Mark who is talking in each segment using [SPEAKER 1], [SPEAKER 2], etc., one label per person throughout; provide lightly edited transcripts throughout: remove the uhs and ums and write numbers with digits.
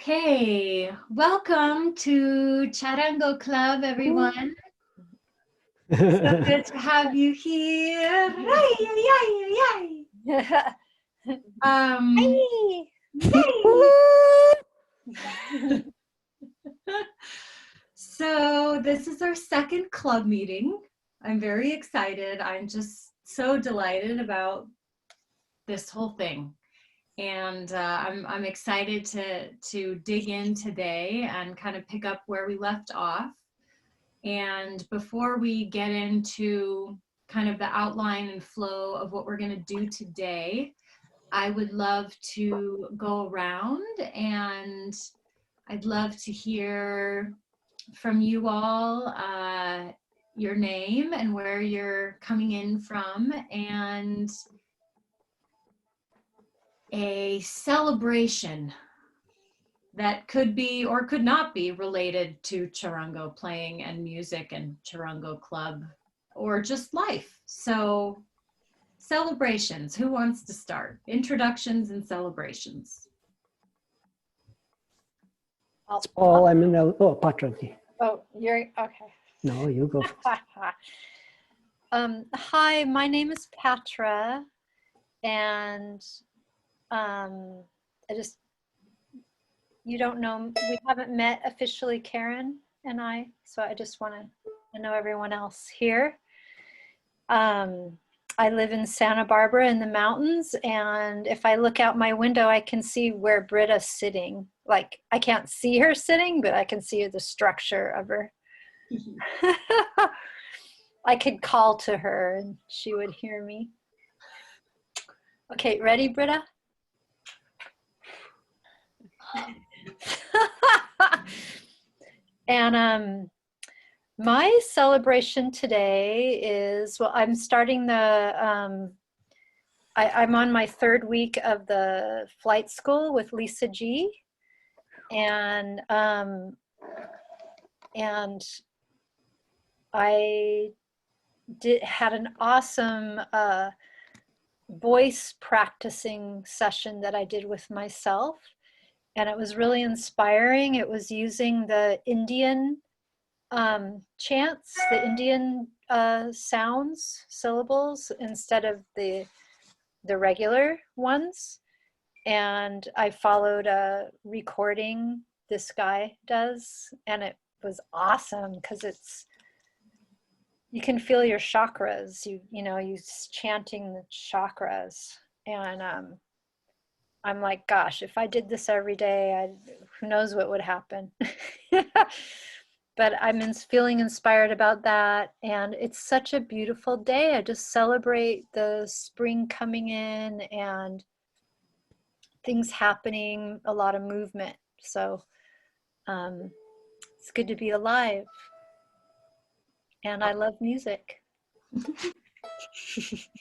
[SPEAKER 1] Okay, welcome to CharanGO Club, everyone. So good to have you here. Yay, yay, yay. Yay. So this is our second club meeting. I'm very excited. I'm just so delighted about this whole thing. And I'm excited to dig in today and kind of pick up where we left off. And before we get into kind of the outline and flow of what we're going to do today, I would love to go around and I'd love to hear from you all your name and where you're coming in from, and a celebration that could be or could not be related to CharanGO playing and music and CharanGO Club or just life. So celebrations, who wants to start? Introductions and celebrations.
[SPEAKER 2] Paul, I'm in Patra.
[SPEAKER 3] Oh, you're okay.
[SPEAKER 2] No, you go first.
[SPEAKER 3] Hi, my name is Patra, and you don't know, we haven't met officially, Karen and I, so I just want to know everyone else here. I live in Santa Barbara in the mountains, and if I look out my window, I can see where Britta's sitting. Like, I can't see her sitting, but I can see the structure of her. I could call to her and she would hear me. Okay, ready, Britta? And my celebration today is, well, I'm starting the, I'm on my third week of the flight school with Lisa G. And I had an awesome voice practicing session that I did with myself, and it was really inspiring. It was using the Indian chants, the Indian sounds, syllables, instead of the regular ones. And I followed a recording this guy does, and it was awesome because you can feel your chakras, you know, you chanting the chakras. And I'm like, gosh, if I did this every day, who knows what would happen. But I'm feeling inspired about that. And it's such a beautiful day. I just celebrate the spring coming in and things happening, a lot of movement. So it's good to be alive. And I love music.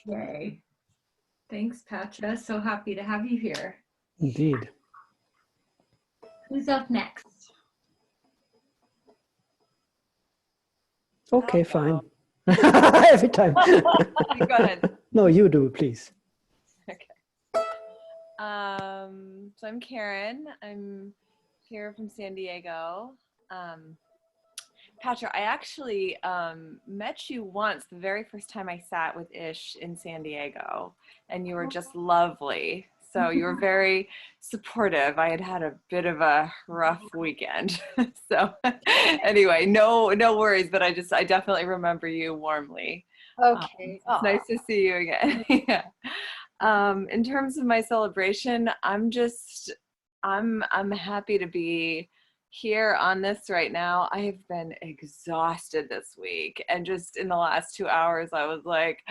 [SPEAKER 1] Yay. Thanks, Patra. So happy to have you here.
[SPEAKER 2] Indeed.
[SPEAKER 1] Who's up next?
[SPEAKER 2] Okay, fine. Every time.
[SPEAKER 4] Go ahead.
[SPEAKER 2] No, you do, please.
[SPEAKER 4] Okay. So I'm Karen. I'm here from San Diego. Patra, I actually met you once, the very first time I sat with Ish in San Diego, and you were just lovely. So you were very supportive. I had a bit of a rough weekend. So anyway, no worries, but I definitely remember you warmly.
[SPEAKER 3] Okay.
[SPEAKER 4] It's nice to see you again. Yeah. In terms of my celebration, I'm happy to be here on this right now. I have been exhausted this week, and just in the last 2 hours I was like,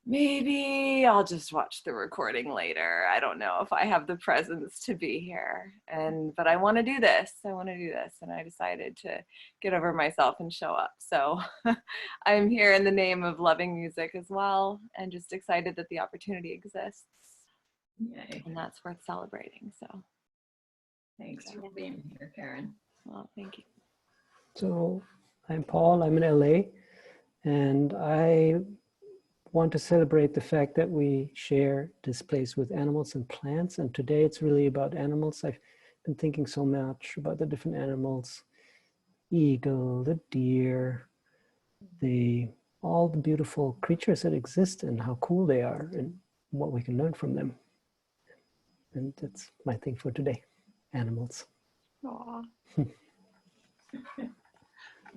[SPEAKER 4] maybe I'll just watch the recording later. I don't know if I have the presence to be here, but I want to do this. And I decided to get over myself and show up. So I'm here in the name of loving music as well, and just excited that the opportunity exists.
[SPEAKER 1] Yay.
[SPEAKER 4] And that's worth celebrating. So
[SPEAKER 1] Thanks for being here, Karen.
[SPEAKER 4] well, thank you.
[SPEAKER 2] So I'm Paul, I'm in LA, and I want to celebrate the fact that we share this place with animals and plants. And today it's really about animals. I been thinking so much about the different animals, eagle, the deer, all the beautiful creatures that exist and how cool they are and what we can learn from them. And that's my thing for today, animals.
[SPEAKER 3] Aw.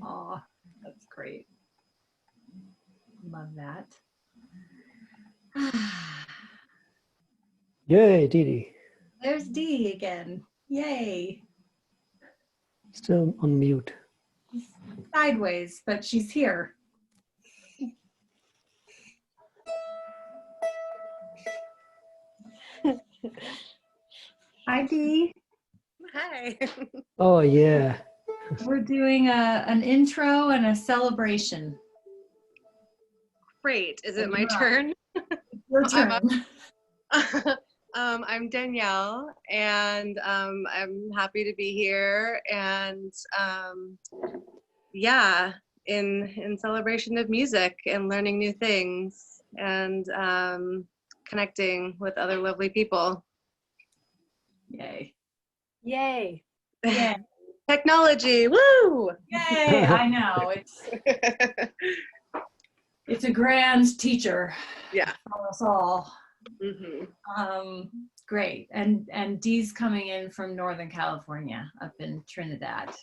[SPEAKER 1] Aw, that's great. Love that.
[SPEAKER 2] Yay, Dee.
[SPEAKER 1] There's Dee again. Yay.
[SPEAKER 2] Still on mute.
[SPEAKER 1] Sideways, but she's here. Hi, Dee.
[SPEAKER 5] Hi.
[SPEAKER 2] Oh, yeah.
[SPEAKER 1] We're doing an intro and a celebration.
[SPEAKER 5] Great. Is it my
[SPEAKER 1] Yeah.
[SPEAKER 5] turn?
[SPEAKER 1] Your
[SPEAKER 5] I'm
[SPEAKER 1] turn.
[SPEAKER 5] I'm Danielle, and I'm happy to be here. And yeah, in celebration of music and learning new things and connecting with other lovely people.
[SPEAKER 1] Yay.
[SPEAKER 3] Yay.
[SPEAKER 1] Yeah.
[SPEAKER 5] Technology, woo!
[SPEAKER 1] Yay. I know. It's a grand teacher
[SPEAKER 5] Yeah.
[SPEAKER 1] for us all.
[SPEAKER 5] Mm-hmm.
[SPEAKER 1] Great. And Dee's coming in from Northern California up in Trinidad.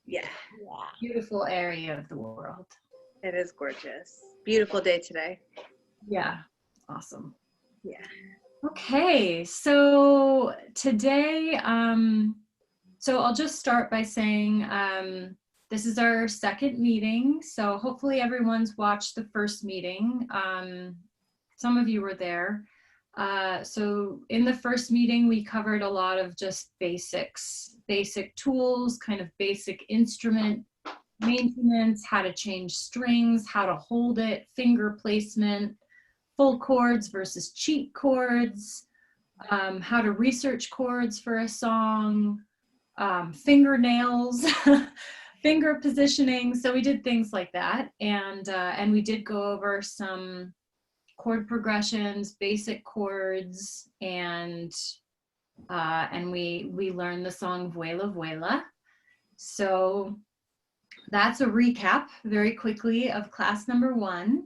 [SPEAKER 5] Yeah,
[SPEAKER 1] Beautiful area of the world.
[SPEAKER 5] it is gorgeous. Beautiful day today.
[SPEAKER 1] Yeah. Awesome.
[SPEAKER 5] Yeah.
[SPEAKER 1] Okay. So today, so I'll just start by saying, this is our second meeting. So hopefully everyone's watched the first meeting. Some of you were there. So in the first meeting, we covered a lot of just basics, basic tools, kind of basic instrument maintenance, how to change strings, how to hold it, finger placement, full chords versus cheat chords, how to research chords for a song, fingernails, finger positioning. So we did things like that. And we did go over some chord progressions, basic chords, and we learned the song Vuela Vuela. So that's a recap very quickly of class number 1.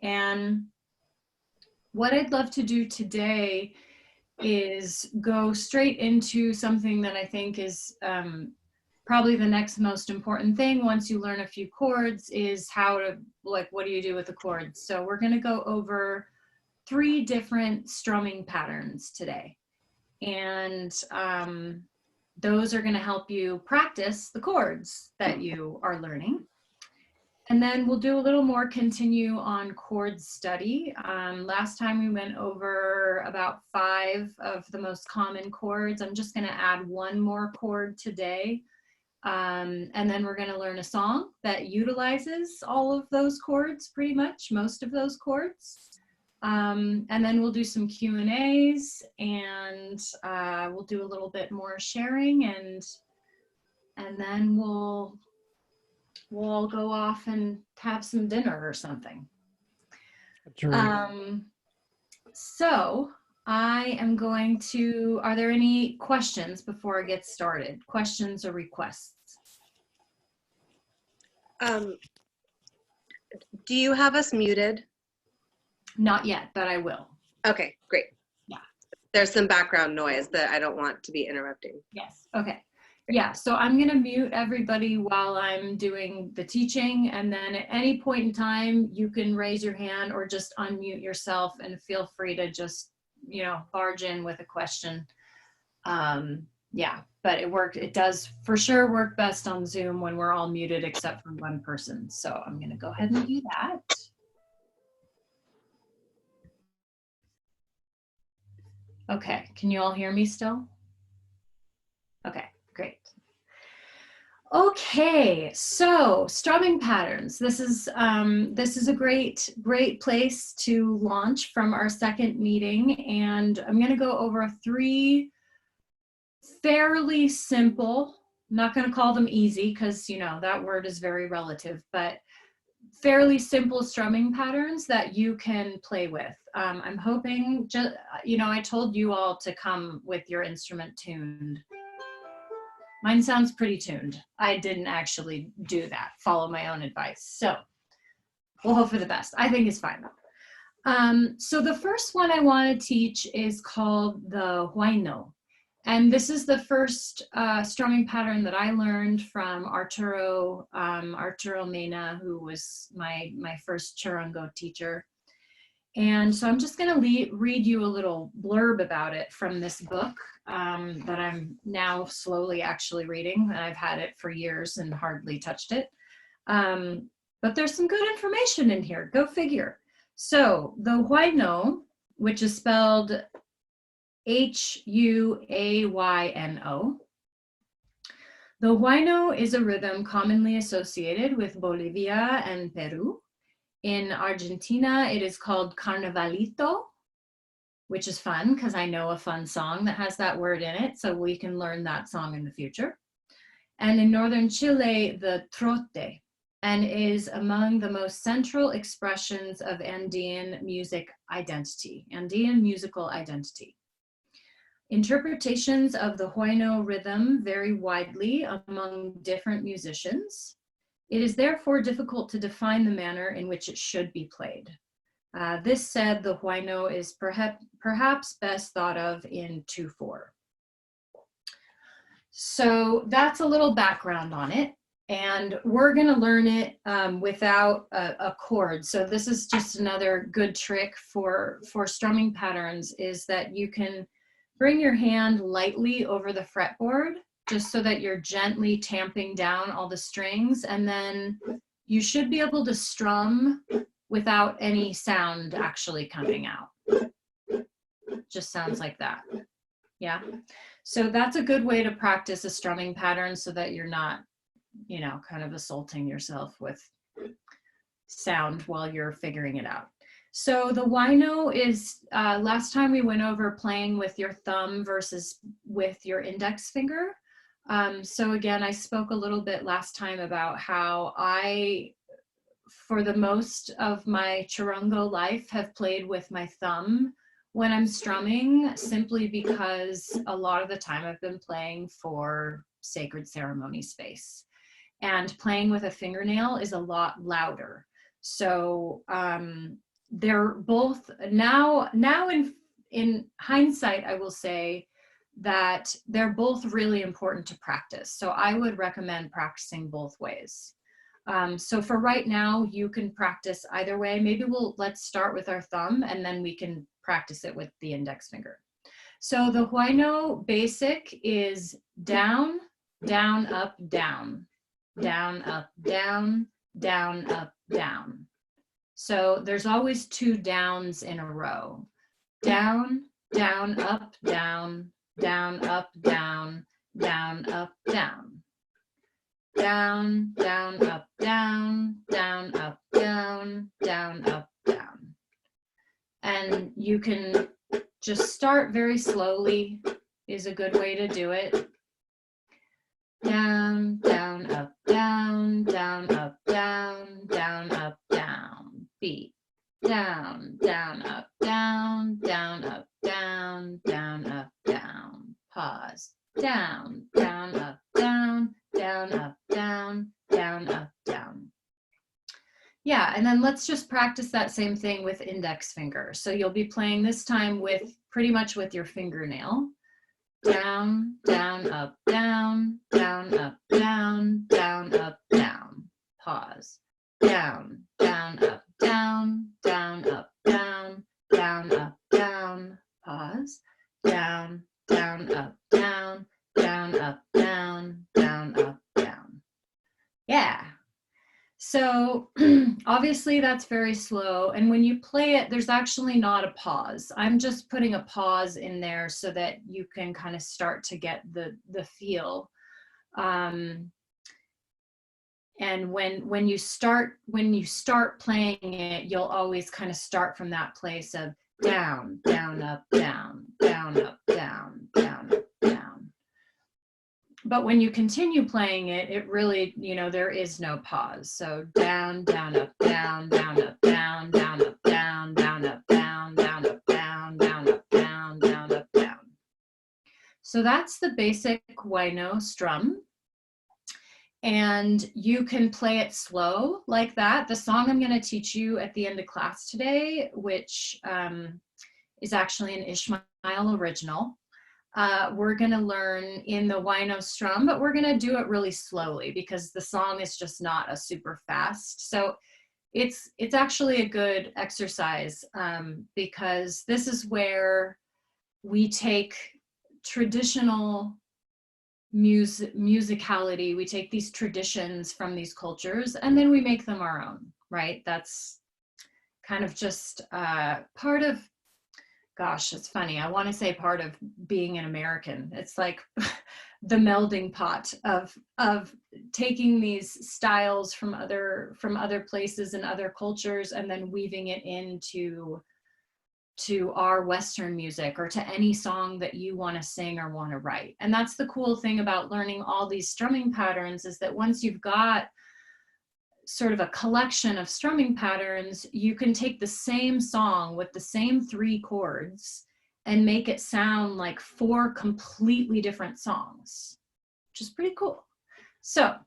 [SPEAKER 1] And what I'd love to do today is go straight into something that I think is probably the next most important thing once you learn a few chords is how to, like, what do you do with the chords? So we're going to go over 3 different strumming patterns today. And those are going to help you practice the chords that you are learning. And then we'll do a little more continue on chord study. Last time we went over about 5 of the most common chords. I'm just going to add 1 more chord today. And then we're going to learn a song that utilizes all of those chords, pretty much, most of those chords. And then we'll do some Q&As, and we'll do a little bit more sharing, and then we'll all go off and have some dinner or something. So I am going to, are there any questions before I get started? Questions or requests?
[SPEAKER 5] Do you have us muted?
[SPEAKER 1] Not yet, but I will.
[SPEAKER 5] Okay, great.
[SPEAKER 1] Yeah.
[SPEAKER 5] There's some background noise that I don't want to be interrupting.
[SPEAKER 1] Yes, okay. Yeah, so I'm gonna mute everybody while I'm doing the teaching, and then at any point in time, you can raise your hand or just unmute yourself, and feel free to just, you know, barge in with a question. Yeah, but it does for sure work best on Zoom when we're all muted except for 1 person. So I'm gonna go ahead and do that. Okay, can you all hear me still? Okay, great. Okay, so strumming patterns. This is a great place to launch from our second meeting, and I'm going to go over 3 fairly simple. I'm not going to call them easy because, you know, that word is very relative, but fairly simple strumming patterns that you can play with. I'm hoping, just, you know, I told you all to come with your instrument tuned. Mine sounds pretty tuned. I didn't actually do that, follow my own advice. So we'll hope for the best. I think it's fine though. So the first one I want to teach is called the huayno. And this is the first strumming pattern that I learned from Arturo Mena, who was my first CharanGO teacher. And so I'm just going to read you a little blurb about it from this book that I'm now slowly actually reading. I've had it for years and hardly touched it. But there's some good information in here. Go figure. So the huayno, which is spelled Huayno. The huayno is a rhythm commonly associated with Bolivia and Peru. In Argentina, it is called carnavalito, which is fun because I know a fun song that has that word in it, so we can learn that song in the future. And in northern Chile, the trote, and is among the most central expressions of Andean music identity, Andean musical identity. Interpretations of the huayno rhythm vary widely among different musicians. It is therefore difficult to define the manner in which it should be played. This said, the huayno is perhaps best thought of in 2/4. So that's a little background on it. And we're going to learn it without a chord. So this is just another good trick for strumming patterns, is that you can bring your hand lightly over the fretboard, just so that you're gently tamping down all the strings, and then you should be able to strum without any sound actually coming out. Just sounds like that. Yeah. So that's a good way to practice a strumming pattern so that you're not, you know, kind of assaulting yourself with sound while you're figuring it out. So the huayno is, last time we went over playing with your thumb versus with your index finger. So again, I spoke a little bit last time about how I, for the most of my CharanGO life, have played with my thumb when I'm strumming, simply because a lot of the time I've been playing for sacred ceremony space. And playing with a fingernail is a lot louder. So they're both, now in hindsight, I will say that they're both really important to practice. So I would recommend practicing both ways. So for right now, you can practice either way. Maybe let's start with our thumb and then we can practice it with the index finger. So the huayno basic is down, down, up, down, down, up, down, down, up, down. So there's always 2 downs in a row. Down, down, up, down, down, up, down, down, up, down. Down, down, up, down, down, up, down, down, up, down. And you can just start very slowly is a good way to do it. Down, down, up, down, down, up, down, down, up, down. Beat. Down, down, up, down, down, up, down, down, up, down. Pause. Down, down, up, down, down, up, down, down, up, down. Yeah, and then let's just practice that same thing with index finger. So you'll be playing this time with pretty much with your fingernail. Down, down, up, down, down, up, down, down, up, down. Pause. Down, down, up, down, down, up, down, down, up, down. Pause. Down, down, up, down, down, up, down, down, up, down. Yeah. So obviously that's very slow. And when you play it, there's actually not a pause. I'm just putting a pause in there so that you can kind of start to get the feel. And when you start playing it, you'll always kind of start from that place of down, down, up, down, down, up, down, down, up, down. But when you continue playing it, it really, you know, there is no pause. So down, down, up, down, down, up, down, down, up, down, down, up, down, down, up, down, down, up, down, down, up, down. So that's the basic Huayno strum. And you can play it slow like that. The song I'm going to teach you at the end of class today, which is actually an Ishmael original. We're going to learn in the Huayno strum, but we're going to do it really slowly because the song is just not a super fast. So it's actually a good exercise because this is where we take traditional musicality, we take these traditions from these cultures and then we make them our own, right? That's kind of just part of, gosh, it's funny, I want to say part of being an American. It's like the melding pot of taking these styles from other places and other cultures and then weaving it into our Western music or to any song that you want to sing or want to write. And that's the cool thing about learning all these strumming patterns, is that once you've got sort of a collection of strumming patterns, you can take the same song with the same 3 chords and make it sound like 4 completely different songs, which is pretty cool. So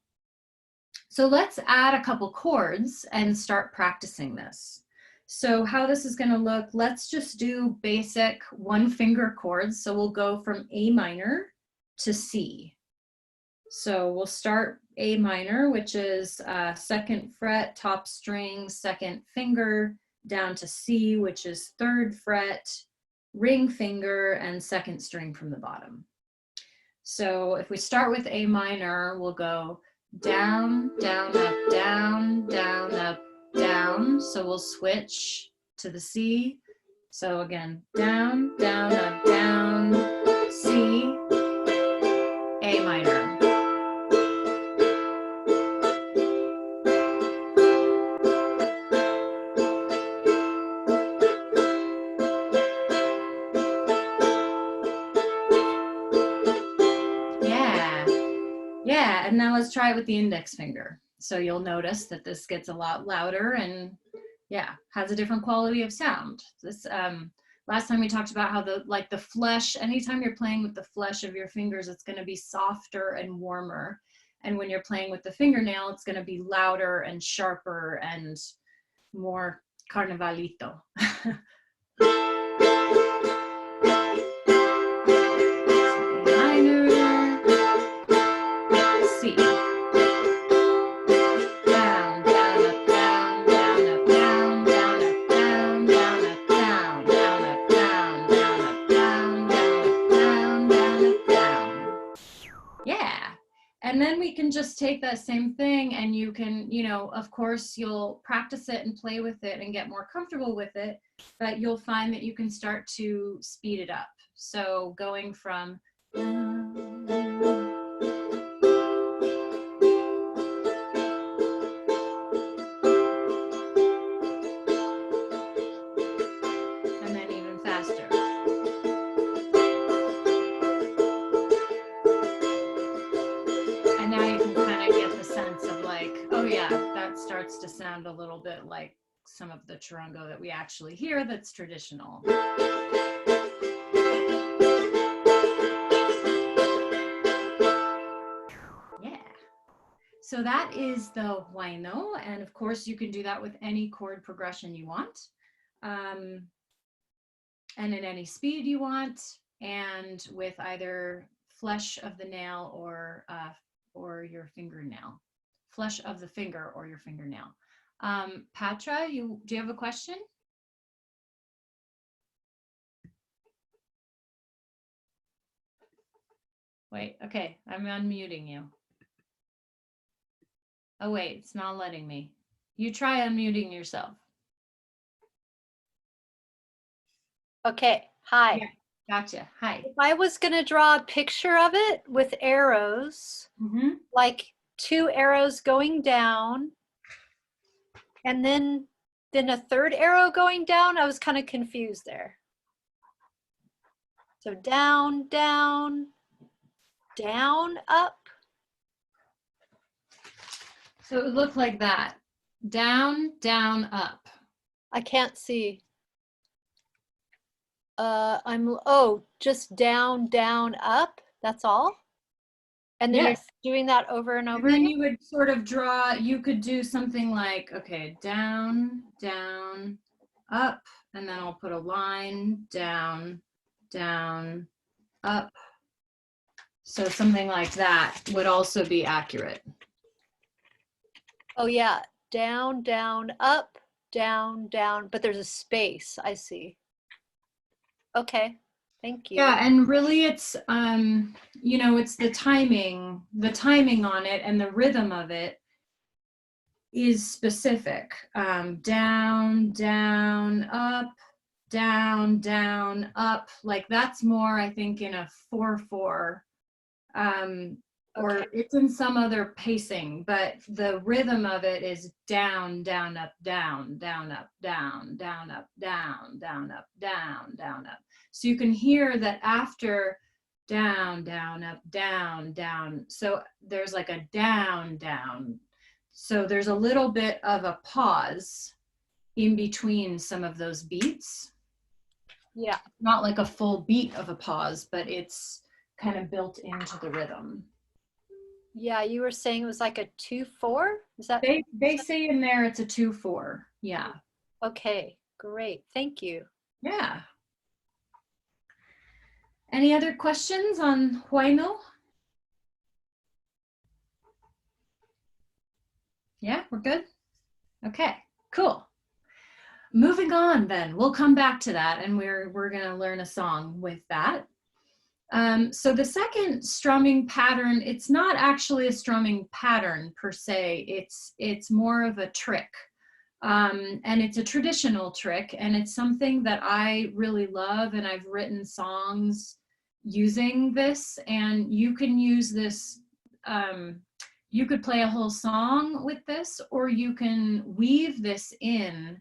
[SPEAKER 1] let's add a couple chords and start practicing this. So how this is going to look, let's just do basic 1-finger chords. So we'll go from A minor to C. So we'll start A minor, which is 2nd fret, top string, 2nd finger, down to C, which is 3rd fret, ring finger, and 2nd string from the bottom. So if we start with A minor, we'll go down, down, up, down, down, up, down. So we'll switch to the C. So again, down, down, up, down, C, A minor. Yeah, and now let's try it with the index finger. So you'll notice that this gets a lot louder and yeah, has a different quality of sound. This last time we talked about how the flesh, anytime you're playing with the flesh of your fingers, it's going to be softer and warmer. And when you're playing with the fingernail, it's going to be louder and sharper and more carnavalito. C. Down, down, up, down, down, up, down, down, up, down, down, up, down, down, up, down, down, up, down, down, up, down, down, up, down. Yeah. And then we can just take that same thing and you can, you know, of course you'll practice it and play with it and get more comfortable with it, but you'll find that you can start to speed it up. So going from and then even faster. And now you can kind of get the sense of like, oh yeah, that starts to sound a little bit like some of the CharanGO that we actually hear that's traditional. Yeah. So that is the Huayno, and of course you can do that with any chord progression you want, and in any speed you want, and with either flesh of the nail or your fingernail, flesh of the finger or your fingernail. Patra, do you have a question? Wait, okay, I'm unmuting you. Oh wait, it's not letting me. You try unmuting yourself.
[SPEAKER 3] Okay, hi.
[SPEAKER 1] Yeah, gotcha, hi.
[SPEAKER 3] If I was gonna draw a picture of it with arrows, like 2 arrows going down, and then a 3rd arrow going down, I was kind of confused there. So down, down, down, up.
[SPEAKER 1] So it would look like that. Down, down, up.
[SPEAKER 3] I can't see. Just down, down, up. That's all. And then
[SPEAKER 1] Yes.
[SPEAKER 3] you're doing that over and over
[SPEAKER 1] And then
[SPEAKER 3] again?
[SPEAKER 1] you would sort of draw, you could do something like, okay, down, down, up, and then I'll put a line, down, down, up. So something like that would also be accurate.
[SPEAKER 3] Oh yeah, down, down, up, down, down, but there's a space, I see. Okay, thank you.
[SPEAKER 1] Yeah, and really it's, you know, it's the timing on it and the rhythm of it is specific. Down, down, up, down, down, up. Like that's more, I think, in a 4/4. Or
[SPEAKER 3] Okay.
[SPEAKER 1] it's in some other pacing, but the rhythm of it is down, down, up, down, down, up, down, down, up, down, down, up, down, down, up. So you can hear that after down, down, up, down, down. So there's like a down, down. So there's a little bit of a pause in between some of those beats.
[SPEAKER 3] Yeah.
[SPEAKER 1] Not like a full beat of a pause, but it's kind of built into the rhythm.
[SPEAKER 3] Yeah, you were saying it was like a 2/4? Is that?
[SPEAKER 1] They say in there it's a 2/4. Yeah.
[SPEAKER 3] Okay, great. Thank you.
[SPEAKER 1] Yeah. Any other questions on Huayno? Yeah, we're good? Okay, cool. Moving on then, we'll come back to that and we're gonna learn a song with that. So the second strumming pattern, it's not actually a strumming pattern per se, it's more of a trick. And it's a traditional trick and it's something that I really love, and I've written songs using this, and you can use this, you could play a whole song with this, or you can weave this in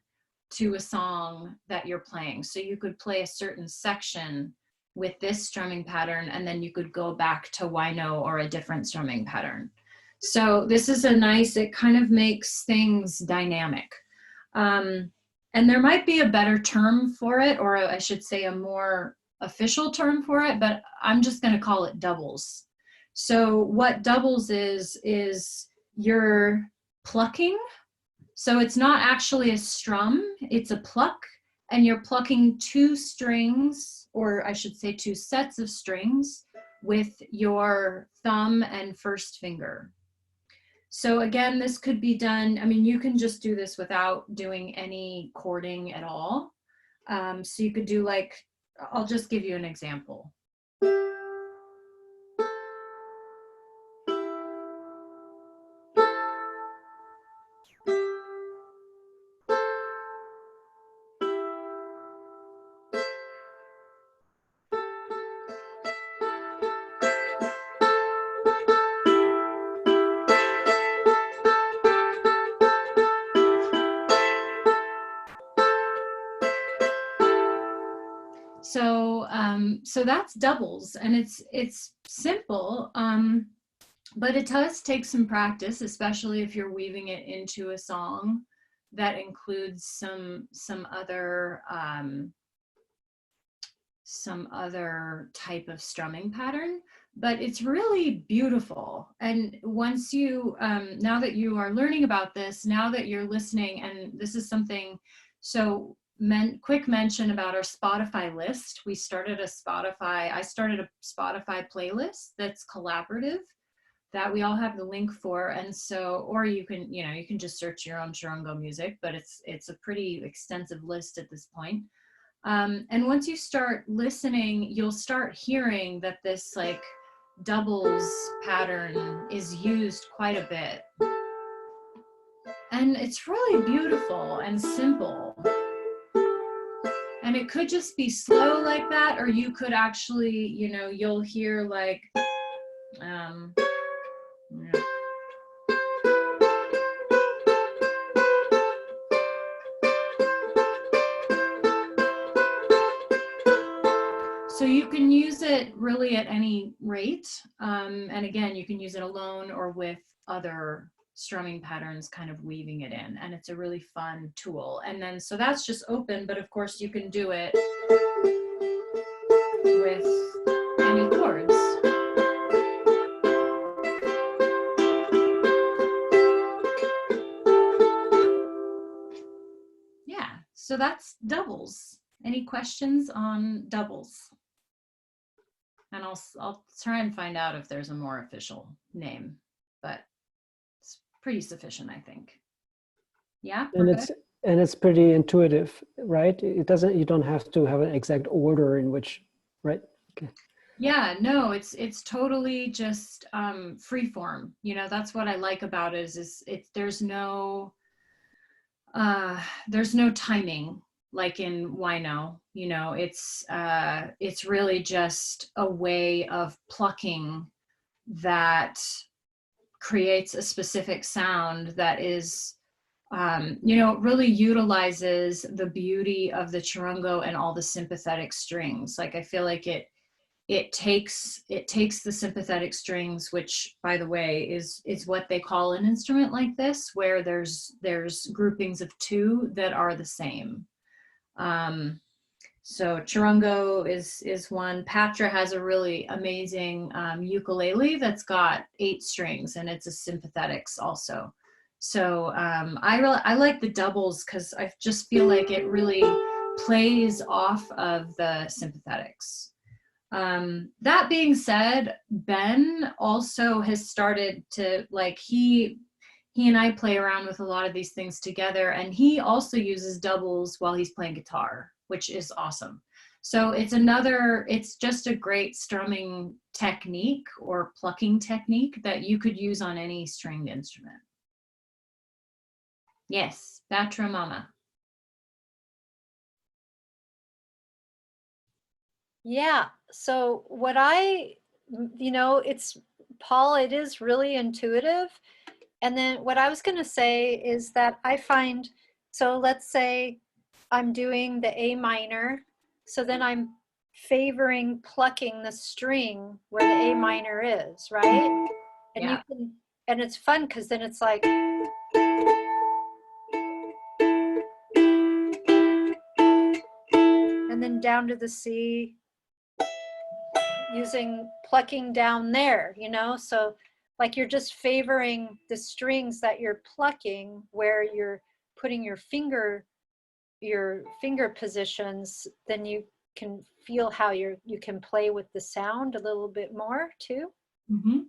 [SPEAKER 1] to a song that you're playing. So you could play a certain section with this strumming pattern, and then you could go back to Huayno or a different strumming pattern. So this is a nice, it kind of makes things dynamic. And there might be a better term for it, or I should say a more official term for it, but I'm just going to call it doubles. So what doubles is you're plucking. So it's not actually a strum, it's a pluck, and you're plucking two strings, or I should say two sets of strings, with your thumb and first finger. So again, this could be done, I mean, you can just do this without doing any chording at all. So you could do like, I'll just give you an example. So that's doubles, and it's simple, but it does take some practice, especially if you're weaving it into a song that includes some other type of strumming pattern. But it's really beautiful, and once you now that you are learning about this, now that you're listening, and this is something, so quick mention about our Spotify list. I started a Spotify playlist that's collaborative that we all have the link for. And so, or you can just search your own CharanGO music, but it's a pretty extensive list at this point. And once you start listening, you'll start hearing that this like doubles pattern is used quite a bit. And it's really beautiful and simple. And it could just be slow like that, or you could actually, you'll hear like, yeah. So you can use it really at any rate. And again, you can use it alone or with other strumming patterns, kind of weaving it in. And it's a really fun tool. And then, so that's just open, but of course you can do it with any chords. Yeah, so that's doubles. Any questions on doubles? And I'll try and find out if there's a more official name, but it's pretty sufficient, I think. Yeah, we're good?
[SPEAKER 2] And it's pretty intuitive, right? You don't have to have an exact order in which, right? Okay.
[SPEAKER 1] Yeah, no, it's totally just free form. You know, that's what I like about it is there's no timing like in Wino. You know, it's really just a way of plucking that creates a specific sound that is you know, really utilizes the beauty of the charango and all the sympathetic strings. Like I feel like it takes the sympathetic strings, which by the way is what they call an instrument like this, where there's groupings of two that are the same. So charango is one. Patra has a really amazing ukulele that's got 8 strings, and it's a sympathetics also. So I like the doubles because I just feel like it really plays off of the sympathetics. That being said, Ben also has started to, like, he and I play around with a lot of these things together, and he also uses doubles while he's playing guitar, which is awesome. So it's just a great strumming technique or plucking technique that you could use on any stringed instrument. Yes, Batra Mama.
[SPEAKER 3] Yeah. So what it's Paul, it is really intuitive. And then what I was going to say is that I find, so let's say I'm doing the A minor. So then I'm favoring plucking the string where the A minor is, right? And
[SPEAKER 1] Yeah.
[SPEAKER 3] and it's fun because then it's like, and then down to the C, plucking down there, so like you're just favoring the strings that you're plucking where you're putting your finger positions. Then you can feel how you can play with the sound a little bit more too.
[SPEAKER 1] Mm-hmm.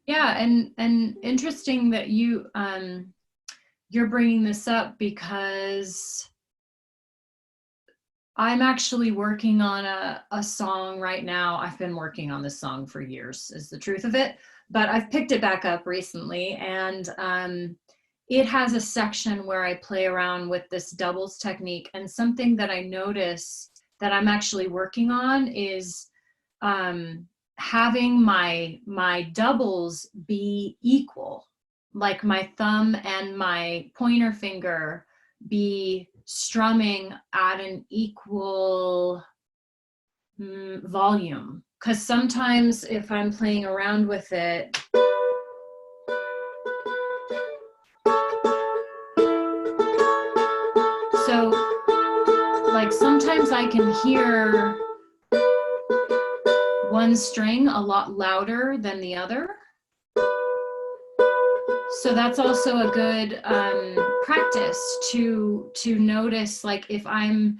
[SPEAKER 1] Yeah, and interesting that you're bringing this up, because I'm actually working on a song right now. I've been working on this song for years, is the truth of it, but I've picked it back up recently, and it has a section where I play around with this doubles technique. And something that I notice that I'm actually working on is having my doubles be equal, like my thumb and my pointer finger be strumming at an equal volume. Because sometimes if I'm playing around with it, so like sometimes I can hear one string a lot louder than the other. So that's also a good practice to notice, like if I'm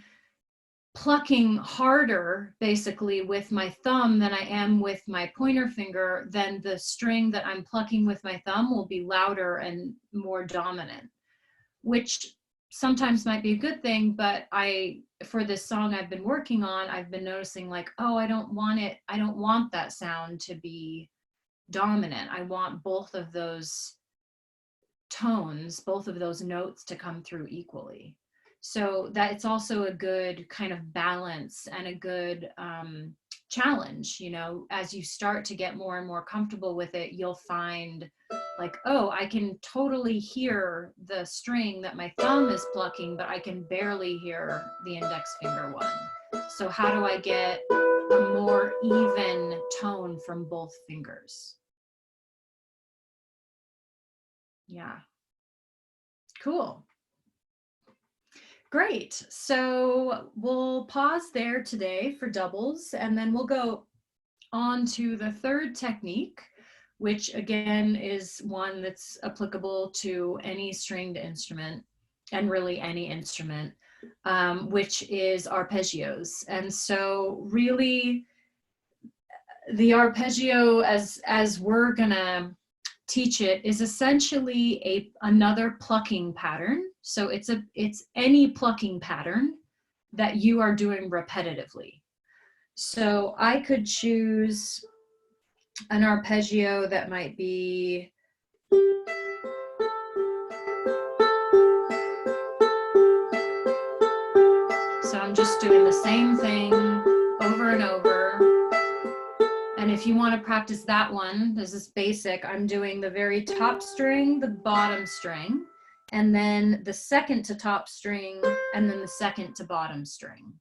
[SPEAKER 1] plucking harder basically with my thumb than I am with my pointer finger, then the string that I'm plucking with my thumb will be louder and more dominant, which sometimes might be a good thing. But for this song I've been working on, I've been noticing like, oh, I don't want that sound to be dominant. I want both of those tones, both of those notes to come through equally. So that it's also a good kind of balance and a good challenge, as you start to get more and more comfortable with it, you'll find like, oh, I can totally hear the string that my thumb is plucking, but I can barely hear the index finger one. So how do I get a more even tone from both fingers? Yeah. Cool. Great. So we'll pause there today for doubles, and then we'll go on to the third technique, which again is one that's applicable to any stringed instrument and really any instrument, which is arpeggios. And so really the arpeggio, as we're gonna teach it, is essentially another plucking pattern. So it's any plucking pattern that you are doing repetitively. So I could choose an arpeggio that might be so I'm just doing the same thing over and over. And if you want to practice that one, this is basic. I'm doing the very top string, the bottom string, and then the second to top string, and then the second to bottom string.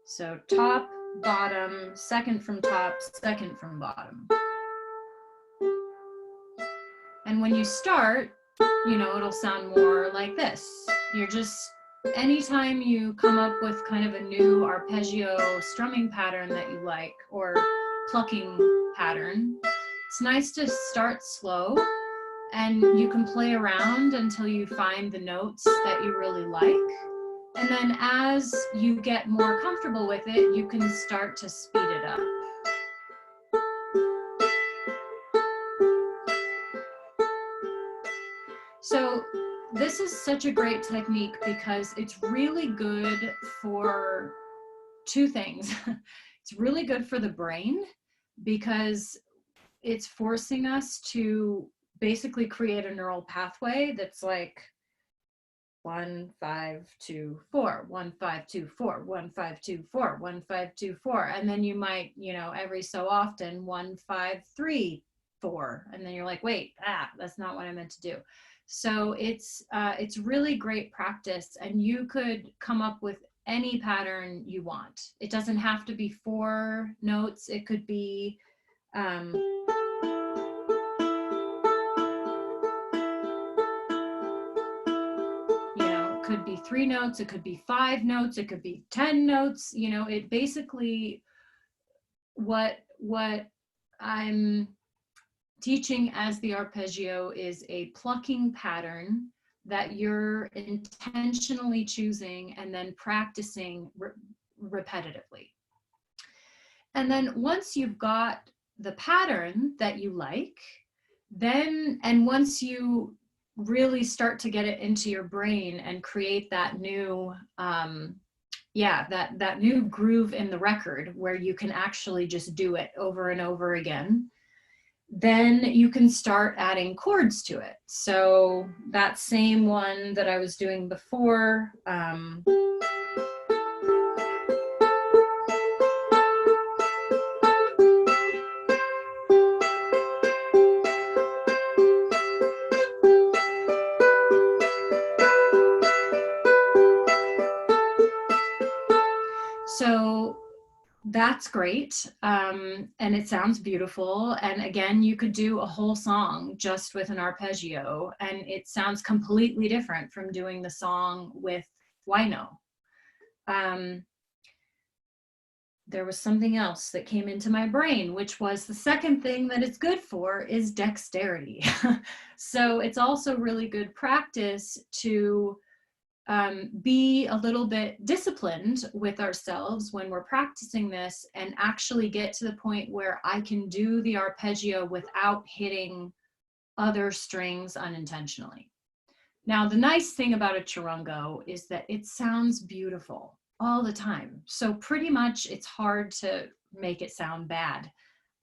[SPEAKER 1] So top, bottom, second from top, second from bottom. And when you start, you know, it'll sound more like this. You're just, anytime you come up with kind of a new arpeggio strumming pattern that you like, or plucking pattern, it's nice to start slow, and you can play around until you find the notes that you really like. And then as you get more comfortable with it, you can start to speed it up. So this is such a great technique because it's really good for two things. It's really good for the brain because it's forcing us to basically create a neural pathway that's like 1 5 2 4 1 5 2 4 1 5 2 4 1 5 2 4, and then you might, you know, every so often 1 5 3 4, and then you're like, wait, that's not what I meant to do. So it's really great practice, and you could come up with any pattern you want. It doesn't have to be 4 notes. It could be could be 3 notes, it could be 5 notes, it could be 10 notes. You know, it basically, what I'm teaching as the arpeggio is a plucking pattern that you're intentionally choosing and then practicing repetitively. And then once you've got the pattern that you like, then, and once you really start to get it into your brain and create that new, that new groove in the record where you can actually just do it over and over again, then you can start adding chords to it. So that same one that I was doing before, so that's great, and it sounds beautiful. And again, you could do a whole song just with an arpeggio, and it sounds completely different from doing the song with wino. There was something else that came into my brain, which was the second thing that it's good for is dexterity. So it's also really good practice to be a little bit disciplined with ourselves when we're practicing this, and actually get to the point where I can do the arpeggio without hitting other strings unintentionally. Now, the nice thing about a charango is that it sounds beautiful all the time. So pretty much it's hard to make it sound bad.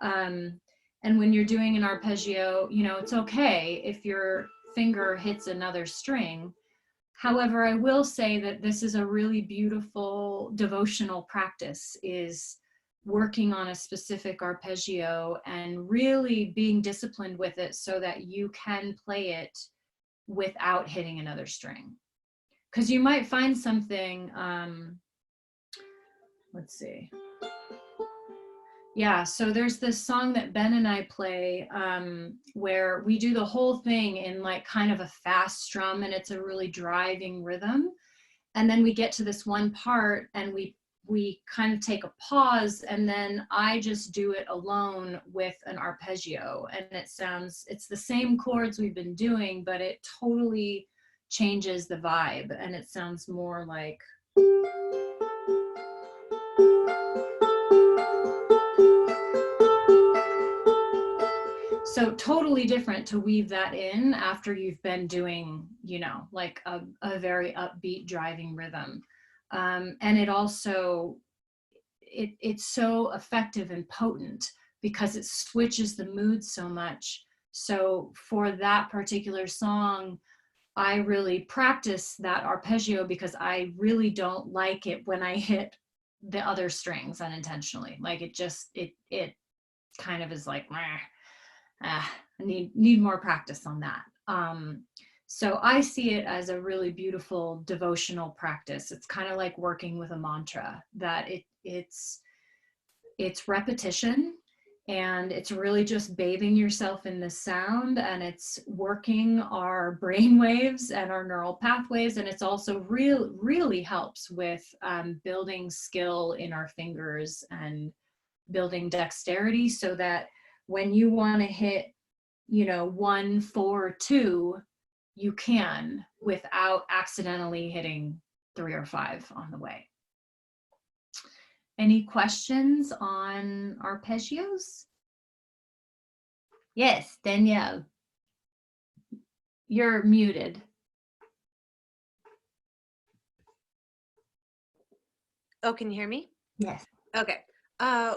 [SPEAKER 1] And when you're doing an arpeggio, you know, it's okay if your finger hits another string. However, I will say that this is a really beautiful devotional practice, is working on a specific arpeggio and really being disciplined with it so that you can play it without hitting another string. Because you might find something, let's see. Yeah, so there's this song that Ben and I play where we do the whole thing in like kind of a fast strum, and it's a really driving rhythm. And then we get to this one part and we kind of take a pause, and then I just do it alone with an arpeggio, and it's the same chords we've been doing, but it totally changes the vibe, and it sounds more like, so totally different to weave that in after you've been doing, like a very upbeat driving rhythm. And it also, it's so effective and potent because it switches the mood so much. So for that particular song, I really practice that arpeggio because I really don't like it when I hit the other strings unintentionally. Like it kind of is like, meh. I need more practice on that. So I see it as a really beautiful devotional practice. It's kind of like working with a mantra, that it's repetition, and it's really just bathing yourself in the sound, and it's working our brain waves and our neural pathways, and it's also really helps with building skill in our fingers and building dexterity, so that when you want to hit 1, 4, 2, you can without accidentally hitting 3 or 5 on the way. Any questions on arpeggios? Yes, Danielle. You're muted.
[SPEAKER 5] Oh, can you hear me?
[SPEAKER 1] Yes.
[SPEAKER 5] Okay.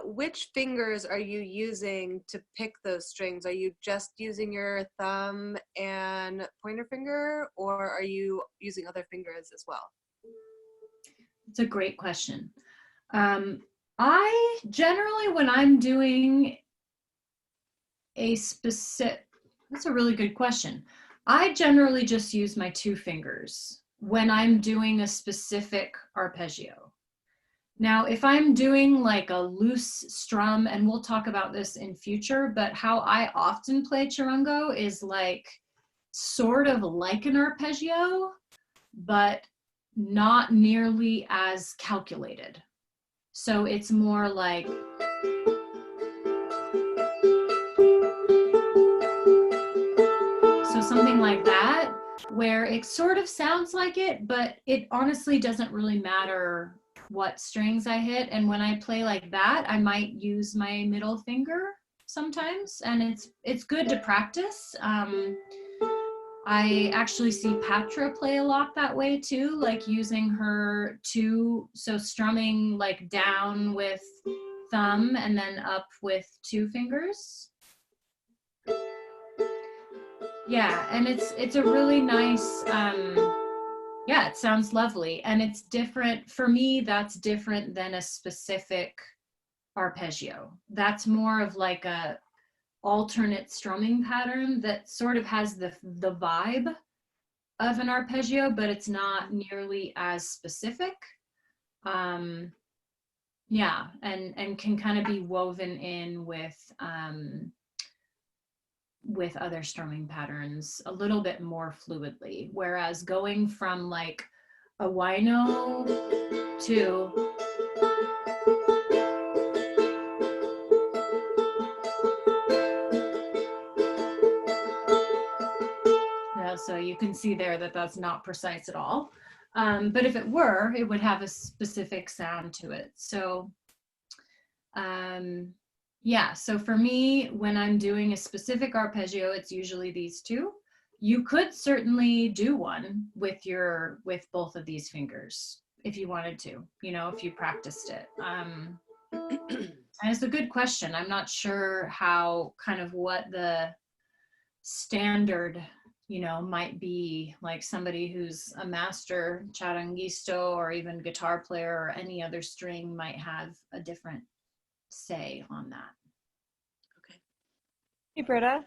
[SPEAKER 5] Which fingers are you using to pick those strings? Are you just using your thumb and pointer finger, or are you using other fingers as well?
[SPEAKER 1] It's a great question. I generally, when I'm doing that's a really good question. I generally just use my 2 fingers when I'm doing a specific arpeggio. Now, if I'm doing like a loose strum, and we'll talk about this in future, but how I often play CharanGO is like sort of like an arpeggio, but not nearly as calculated. So it's more like, so something like that, where it sort of sounds like it, but it honestly doesn't really matter what strings I hit. And when I play like that, I might use my middle finger sometimes, and it's good to practice. I actually see Patra play a lot that way too, like using her 2, so strumming like down with thumb and then up with 2 fingers. Yeah, and it's a really nice, yeah, it sounds lovely, and it's different for me. That's different than a specific arpeggio. That's more of like a alternate strumming pattern that sort of has the vibe of an arpeggio, but it's not nearly as specific. Yeah, and can kind of be woven in with other strumming patterns a little bit more fluidly, whereas going from like a wino to so you can see there that that's not precise at all. But if it were, it would have a specific sound to it. So yeah, so for me, when I'm doing a specific arpeggio, it's usually these 2. You could certainly do one with both of these fingers if you wanted to, if you practiced it. And it's a good question. I'm not sure how what the standard might be, like somebody who's a master charanguisto or even guitar player or any other string might have a different say on that.
[SPEAKER 5] Okay.
[SPEAKER 4] Hey, Britta.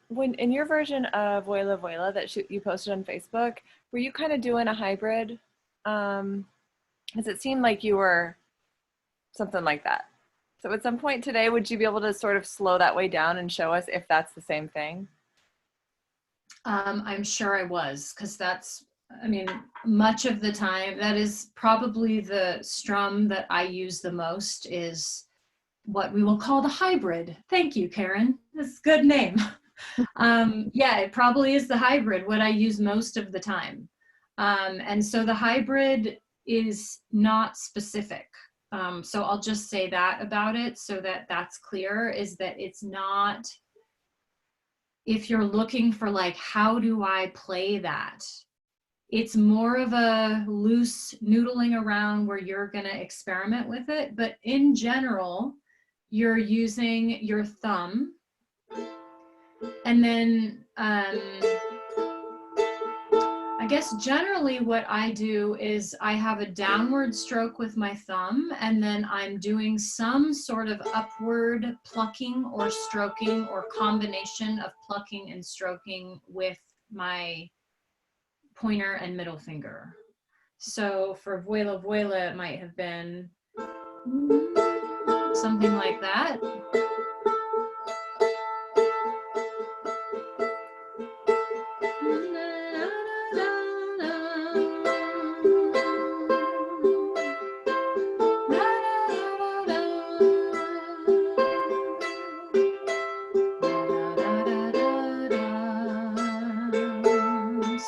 [SPEAKER 4] When in your version of Voila Voila that you posted on Facebook, were you kind of doing a hybrid? Because it seemed like you were something like that. So at some point today, would you be able to sort of slow that way down and show us if that's the same thing?
[SPEAKER 1] I'm sure I was, because that's, I mean, much of the time, that is probably the strum that I use the most, is what we will call the hybrid. Thank you, Karen. That's a good name. Yeah, it probably is the hybrid, what I use most of the time. And so the hybrid is not specific. So I'll just say that about it so that that's clear, is that it's not, if you're looking for like, how do I play that? It's more of a loose noodling around where you're gonna experiment with it. But in general, you're using your thumb. And then I guess generally what I do is I have a downward stroke with my thumb, and then I'm doing some sort of upward plucking or stroking, or combination of plucking and stroking with my pointer and middle finger. So for Vuela Vuela, it might have been something like that.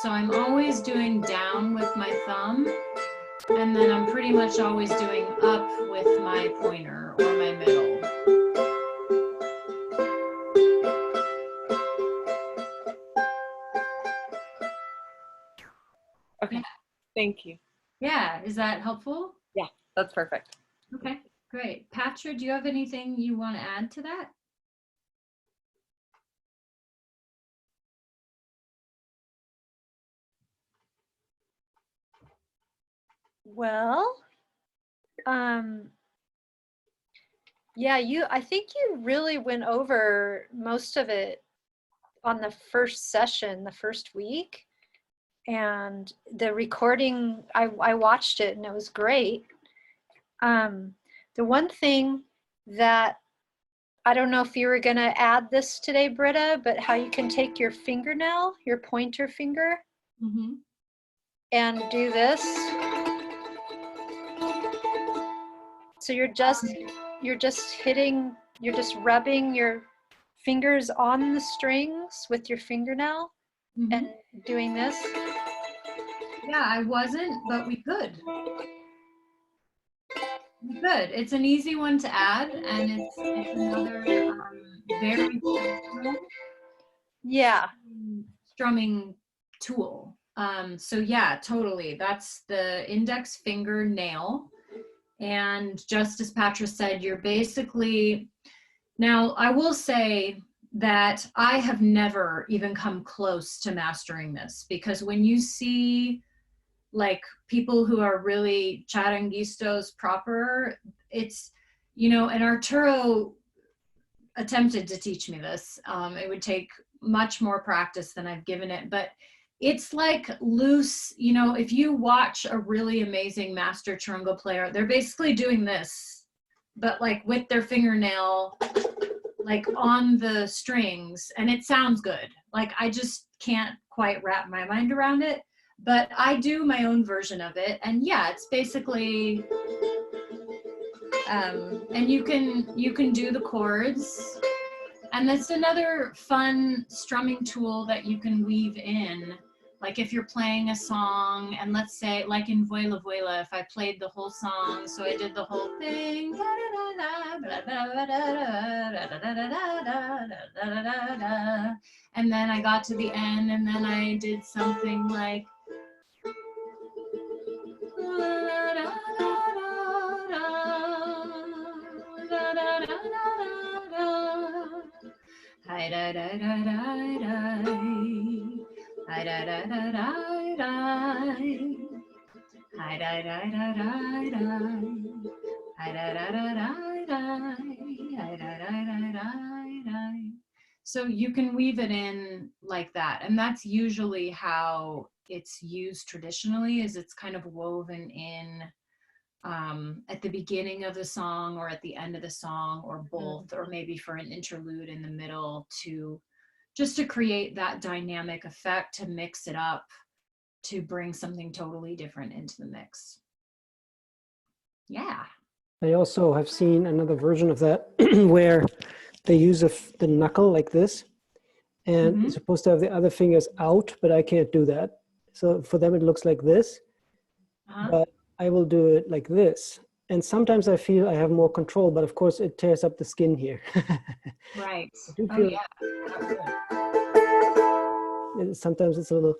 [SPEAKER 1] So I'm always doing down with my thumb, and then I'm pretty much always doing up with my pointer or my middle.
[SPEAKER 4] Okay, thank you.
[SPEAKER 1] Yeah, is that helpful?
[SPEAKER 4] Yeah, that's perfect.
[SPEAKER 1] Okay, great. Patra, do you have anything you want to add to that?
[SPEAKER 3] Well, yeah, I think you really went over most of it on the first session, the first week. And the recording, I watched it and it was great. The one thing that, I don't know if you were gonna add this today, Britta, but how you can take your fingernail, your pointer finger, and do this. So you're just hitting, you're just rubbing your fingers on the strings with your fingernail and doing this.
[SPEAKER 1] Yeah, I wasn't, but we could. We could. It's an easy one to add, and it's another very simple strumming tool. So yeah, totally. That's the index finger nail. And just as Patra said, you're basically, now I will say that I have never even come close to mastering this, because when you see like people who are really charanguistas proper, it's, you know, and Arturo attempted to teach me this. It would take much more practice than I've given it, but it's like loose, you know, if you watch a really amazing master CharanGO player, they're basically doing this, but like with their fingernail, like on the strings, and it sounds good. Like I just can't quite wrap my mind around it, but I do my own version of it. And yeah, it's basically, and you can do the chords. And that's another fun strumming tool that you can weave in. Like if you're playing a song, and let's say like in Vuela Vuela, if I played the whole song, so I did the whole thing, and then I got to the end, and then I did something like, so you can weave it in like that, and that's usually how it's used traditionally, is it's kind of woven in at the beginning of the song or at the end of the song, or both, or maybe for an interlude in the middle, to just to create that dynamic effect, to mix it up, to bring something totally different into the mix. Yeah.
[SPEAKER 2] I also have seen another version of that where they use the knuckle like this, and it's supposed to have the other fingers out, but I can't do that. So for them, it looks like this, but I will do it like this. And sometimes I feel I have more control, but of course it tears up the skin here.
[SPEAKER 1] Right.
[SPEAKER 2] I do
[SPEAKER 1] Oh
[SPEAKER 2] feel
[SPEAKER 1] yeah.
[SPEAKER 2] sometimes it's a little.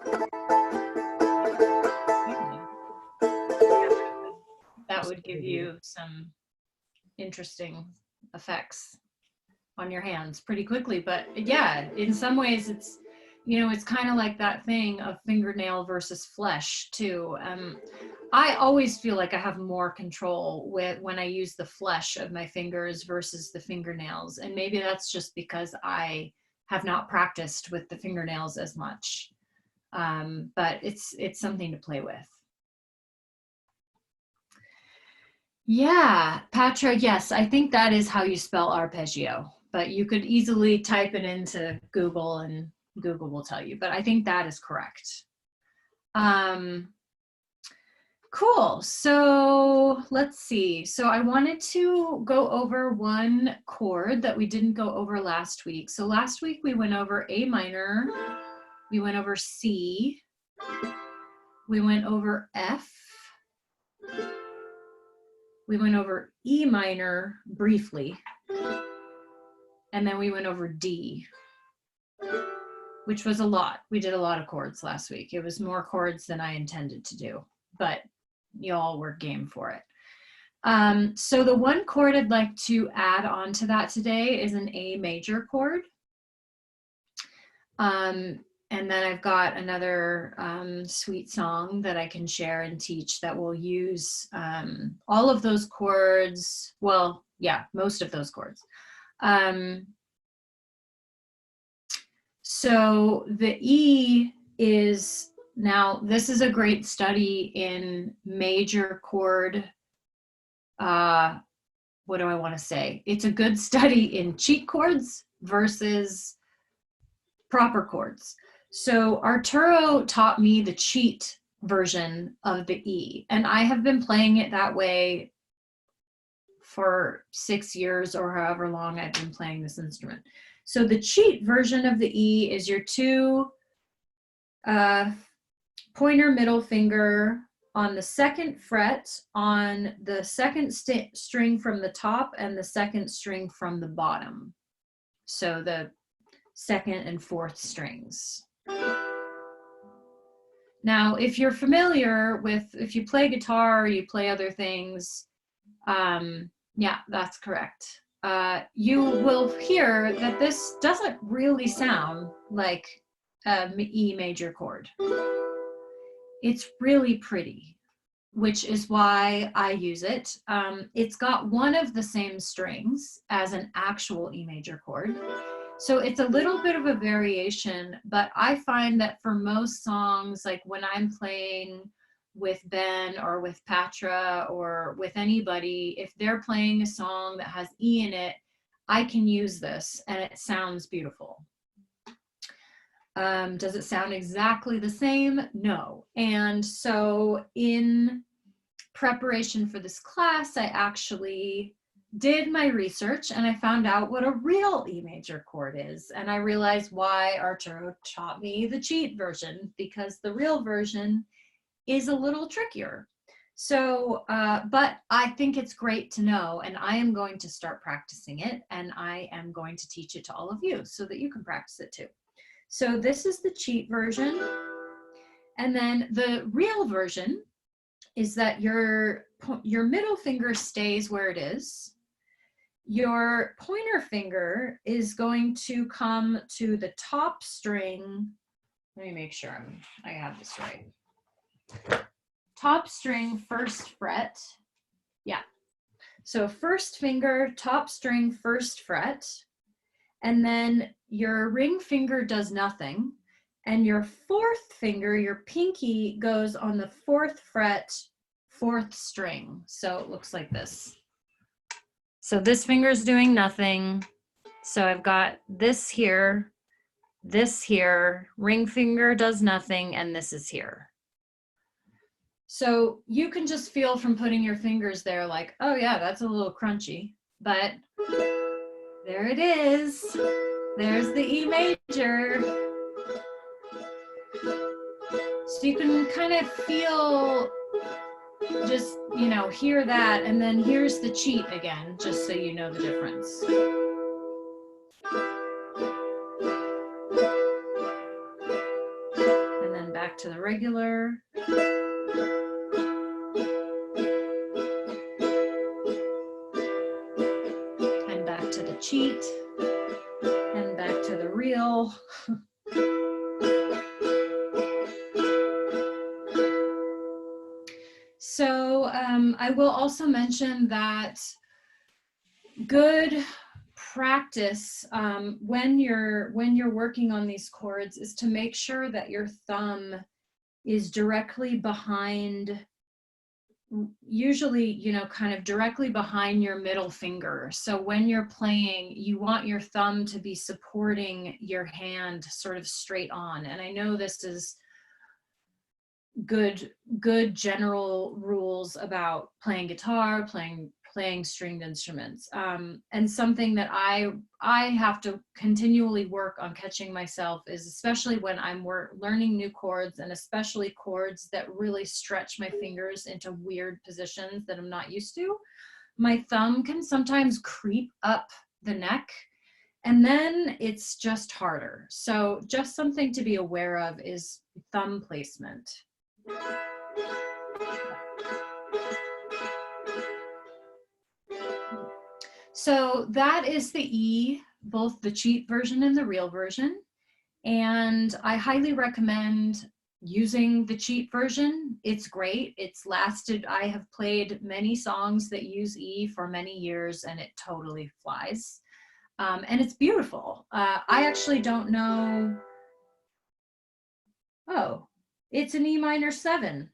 [SPEAKER 1] That would give you some interesting effects on your hands pretty quickly. But yeah, in some ways it's, you know, it's kind of like that thing of fingernail versus flesh too. I always feel like I have more control when I use the flesh of my fingers versus the fingernails. And maybe that's just because I have not practiced with the fingernails as much. But it's something to play with. Yeah, Patra, yes, I think that is how you spell arpeggio, but you could easily type it into Google and Google will tell you, but I think that is correct. Cool, so let's see. So I wanted to go over one chord that we didn't go over last week. So last week we went over A minor, we went over C, we went over F, we went over E minor briefly, and then we went over D, which was a lot. We did a lot of chords last week. It was more chords than I intended to do, but y'all were game for it. So the one chord I'd like to add on to that today is an A major chord. And then I've got another sweet song that I can share and teach that will use all of those chords. Well, yeah, most of those chords. So the E is, now this is a great study in major chord. What do I want to say? It's a good study in cheat chords versus proper chords. So Arturo taught me the cheat version of the E, and I have been playing it that way for 6 years or however long I've been playing this instrument. So the cheat version of the E is your two pointer middle finger on the second fret on the second string from the top and the second string from the bottom. So the second and fourth strings. Now, if you're familiar with, if you play guitar or you play other things, yeah, that's correct. You will hear that this doesn't really sound like an E major chord. It's really pretty, which is why I use it. It's got one of the same strings as an actual E major chord. So it's a little bit of a variation, but I find that for most songs, like when I'm playing with Ben or with Patra or with anybody, if they're playing a song that has E in it, I can use this and it sounds beautiful. Does it sound exactly the same? No. And so in preparation for this class, I actually did my research and I found out what a real E major chord is. And I realized why Arturo taught me the cheat version, because the real version is a little trickier. So, but I think it's great to know, and I am going to start practicing it, and I am going to teach it to all of you so that you can practice it too. So this is the cheat version. And then the real version is that your middle finger stays where it is. Your pointer finger is going to come to the top string. Let me make sure I have this right. Top string, first fret. Yeah. So first finger, top string, first fret. And then your ring finger does nothing. And your fourth finger, your pinky, goes on the fourth fret, 4th string. So it looks like this. So this finger is doing nothing. So I've got this here, ring finger does nothing, and this is here. So you can just feel from putting your fingers there like, oh yeah, that's a little crunchy, but there it is. There's the E major. So you can kind of feel, just, you know, hear that, and then here's the cheat again, just so you know the difference. And then back to the regular. And back to the cheat. And back to the real. So I will also mention that good practice when you're working on these chords is to make sure that your thumb is directly behind, usually, you know, kind of directly behind your middle finger. So when you're playing, you want your thumb to be supporting your hand sort of straight on. And I know this is good general rules about playing guitar, playing stringed instruments, and something that I have to continually work on catching myself is, especially when I'm learning new chords, and especially chords that really stretch my fingers into weird positions that I'm not used to, my thumb can sometimes creep up the neck, and then it's just harder. So just something to be aware of is thumb placement. So that is the E, both the cheat version and the real version. And I highly recommend using the cheat version. It's great. It's lasted. I have played many songs that use E for many years, and it totally flies. And it's beautiful. I actually don't know. Oh, it's an E minor 7.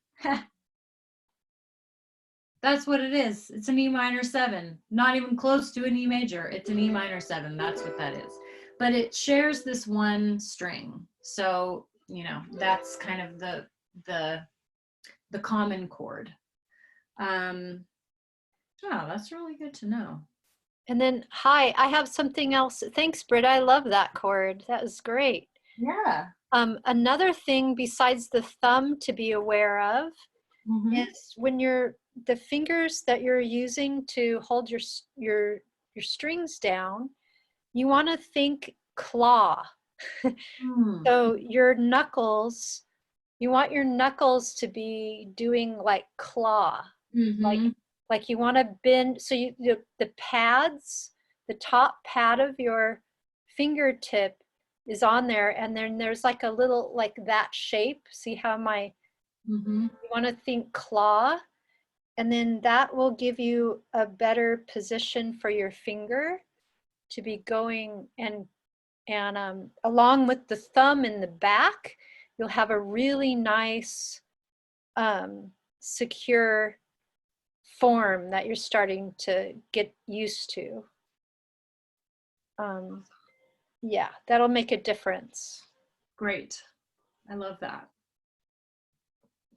[SPEAKER 1] That's what it is. It's an E minor 7, not even close to an E major. It's an E minor 7. That's what that is. But it shares this one string. So, you know, that's kind of the common chord. Oh, that's really good to know.
[SPEAKER 3] And then, hi, I have something else. Thanks, Britta. I love that chord. That was great.
[SPEAKER 1] Yeah.
[SPEAKER 3] Another thing besides the thumb to be aware of is when the fingers that you're using to hold your strings down, you want to think claw. So your knuckles, you want your knuckles to be doing like claw, like you want to bend. So the pads, the top pad of your fingertip is on there, and then there's like a little, like that shape. See how you want to think claw, and then that will give you a better position for your finger to be going, and along with the thumb in the back, you'll have a really nice secure form that you're starting to get used to. Yeah, that'll make a difference.
[SPEAKER 1] Great. I love that.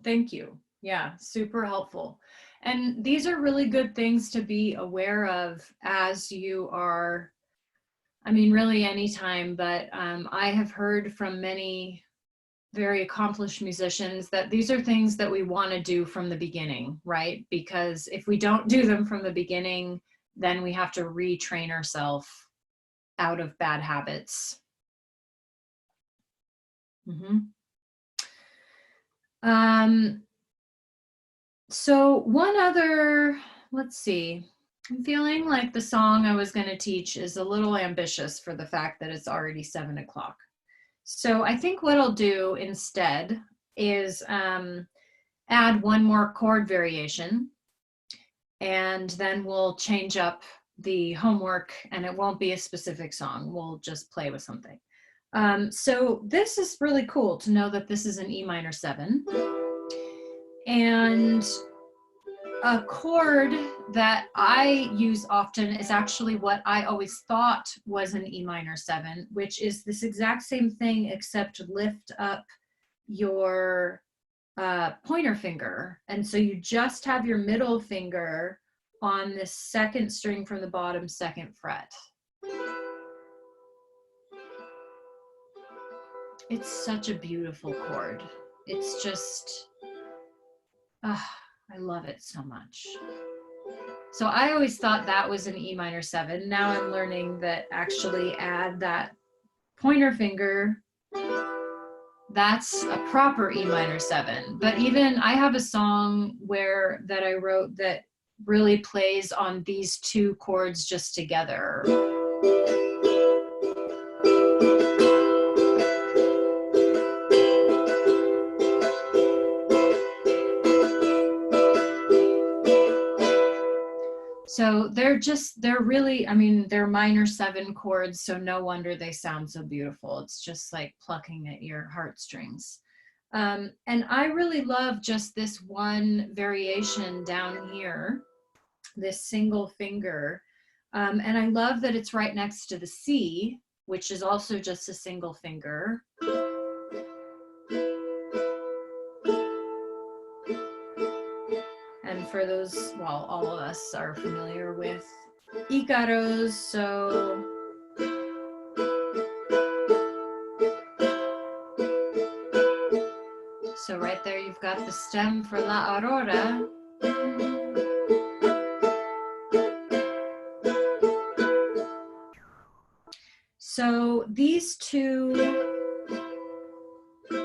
[SPEAKER 1] Thank you. Yeah, super helpful. And these are really good things to be aware of as you are, I mean, really anytime, but I have heard from many very accomplished musicians that these are things that we want to do from the beginning, right? Because if we don't do them from the beginning, then we have to retrain ourselves out of bad habits. So one other, let's see, I'm feeling like the song I was going to teach is a little ambitious for the fact that it's already 7 o'clock. So I think what I'll do instead is add one more chord variation, and then we'll change up the homework, and it won't be a specific song. We'll just play with something. So this is really cool to know that this is an E minor 7. And a chord that I use often is actually what I always thought was an E minor 7, which is this exact same thing, except lift up your pointer finger. And so you just have your middle finger on this second string from the bottom second fret. It's such a beautiful chord. It's just, I love it so much. So I always thought that was an E minor 7. Now I'm learning that actually add that pointer finger, that's a proper E minor 7. But even I have a song that I wrote that really plays on these two chords just together. So they're really, I mean, they're minor 7 chords, so no wonder they sound so beautiful. It's just like plucking at your heartstrings. And I really love just this one variation down here, this single finger. And I love that it's right next to the C, which is also just a single finger. And for those, well, all of us are familiar with Ícaros, so right there you've got the stem for La Aurora. So these two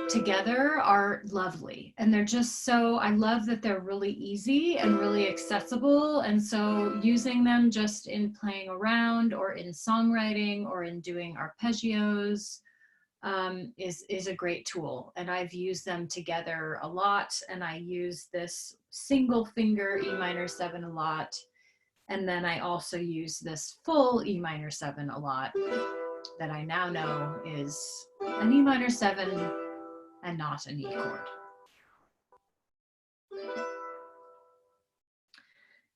[SPEAKER 1] together are lovely, and they're just so, I love that they're really easy and really accessible, and so using them just in playing around or in songwriting or in doing arpeggios is a great tool, and I've used them together a lot, and I use this single finger E minor 7 a lot, and then I also use this full E minor 7 a lot that I now know is an E minor 7 and not an E chord.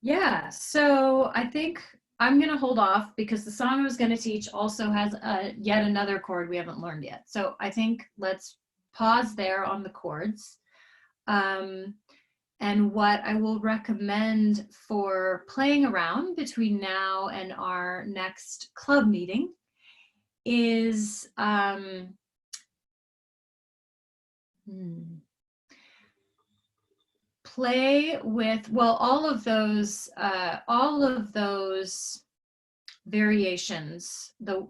[SPEAKER 1] Yeah, so I think I'm gonna hold off because the song I was gonna teach also has yet another chord we haven't learned yet. So I think let's pause there on the chords. And what I will recommend for playing around between now and our next club meeting is play with, well, all of those variations, the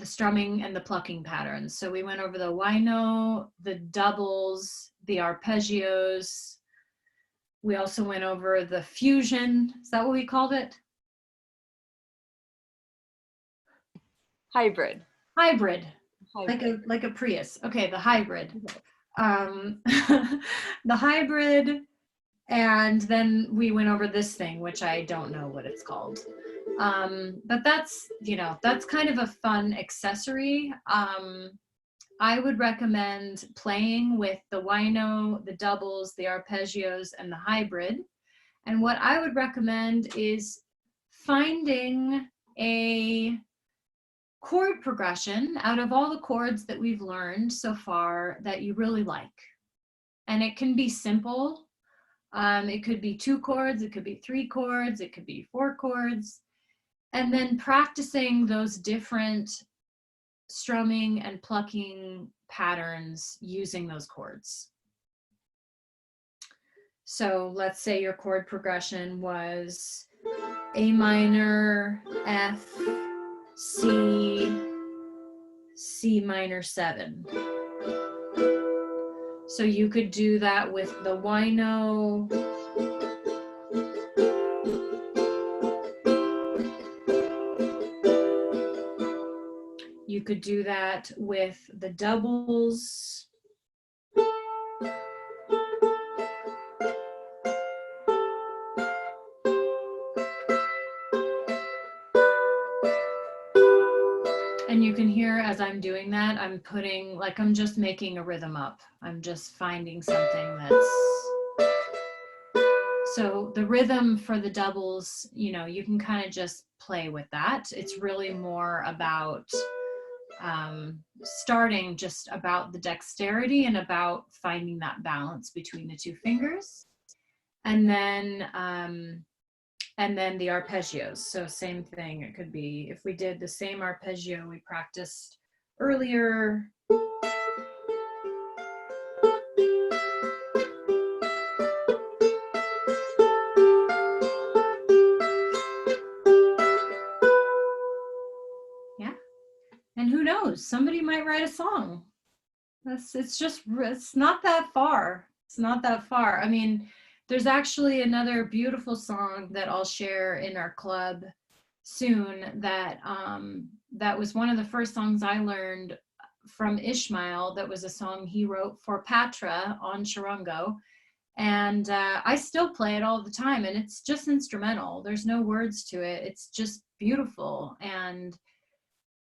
[SPEAKER 1] strumming and the plucking patterns. So we went over the wino, the doubles, the arpeggios. We also went over the fusion. Is that what we called it?
[SPEAKER 4] Hybrid.
[SPEAKER 1] Hybrid. Like a Prius. Okay, the hybrid. The hybrid, and then we went over this thing, which I don't know what it's called. But that's, you know, that's kind of a fun accessory. I would recommend playing with the wino, the doubles, the arpeggios, and the hybrid. And what I would recommend is finding a chord progression out of all the chords that we've learned so far that you really like. And it can be simple. It could be 2 chords, it could be 3 chords, it could be 4 chords. And then practicing those different strumming and plucking patterns using those chords. So let's say your chord progression was A minor, F, C, C minor 7. So you could do that with the wino, you could do that with the doubles, and you can hear as I'm doing that, I'm putting, like, I'm just making a rhythm up. I'm just finding something that's So the rhythm for the doubles, you know, you can kind of just play with that. It's really more about starting just about the dexterity and about finding that balance between the two fingers. And then the arpeggios. So same thing. It could be if we did the same arpeggio we practiced earlier. Yeah. And who knows? Somebody might write a song. It's not that far. It's not that far. I mean, there's actually another beautiful song that I'll share in our club soon that that was one of the first songs I learned from Ishmael. That was a song he wrote for Patra on CharanGO. And I still play it all the time, and it's just instrumental. There's no words to it. It's just beautiful. And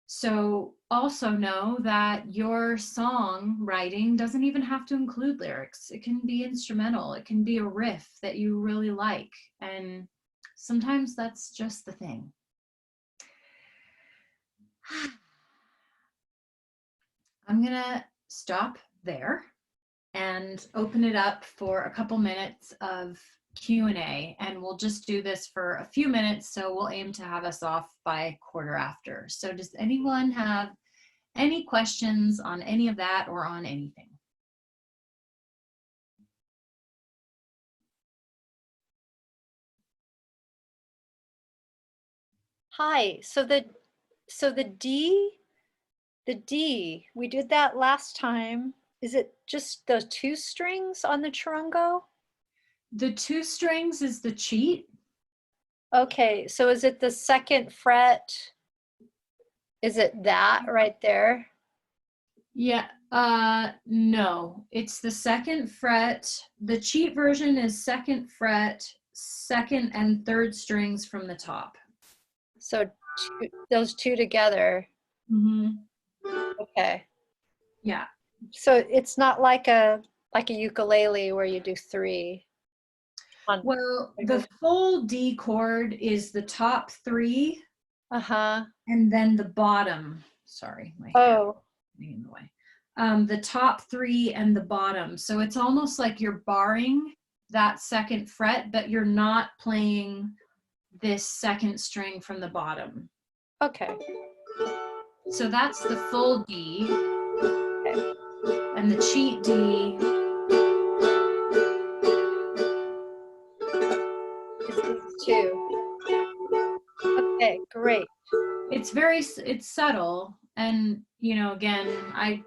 [SPEAKER 1] so also know that your song writing doesn't even have to include lyrics. It can be instrumental. It can be a riff that you really like. And sometimes that's just the thing. I'm going to stop there and open it up for a couple minutes of Q&A, and we'll just do this for a few minutes, so we'll aim to have us off by 1:15. So does anyone have any questions on any of that or on anything?
[SPEAKER 3] Hi, so the D, we did that last time. Is it just the 2 strings on the CharanGO?
[SPEAKER 1] The 2 strings is the cheat.
[SPEAKER 3] Okay, so is it the 2nd fret? Is it that right there?
[SPEAKER 1] Yeah, no, it's the 2nd fret. The cheat version is 2nd fret, 2nd and 3rd strings from the top.
[SPEAKER 3] So those 2 together.
[SPEAKER 1] Mm-hmm.
[SPEAKER 3] Okay.
[SPEAKER 1] Yeah.
[SPEAKER 3] So it's not like a ukulele where you do 3.
[SPEAKER 1] Well, the full D chord is the top 3.
[SPEAKER 3] Uh-huh.
[SPEAKER 1] And then the bottom. Sorry, my
[SPEAKER 3] Oh.
[SPEAKER 1] in the way. The top 3 and the bottom. So it's almost like you're barring that 2nd fret, but you're not playing this 2nd string from the bottom.
[SPEAKER 3] Okay.
[SPEAKER 1] So that's the full D.
[SPEAKER 3] Okay.
[SPEAKER 1] And the cheat D
[SPEAKER 3] is these 2. Okay, great.
[SPEAKER 1] it's subtle, and you know, again, I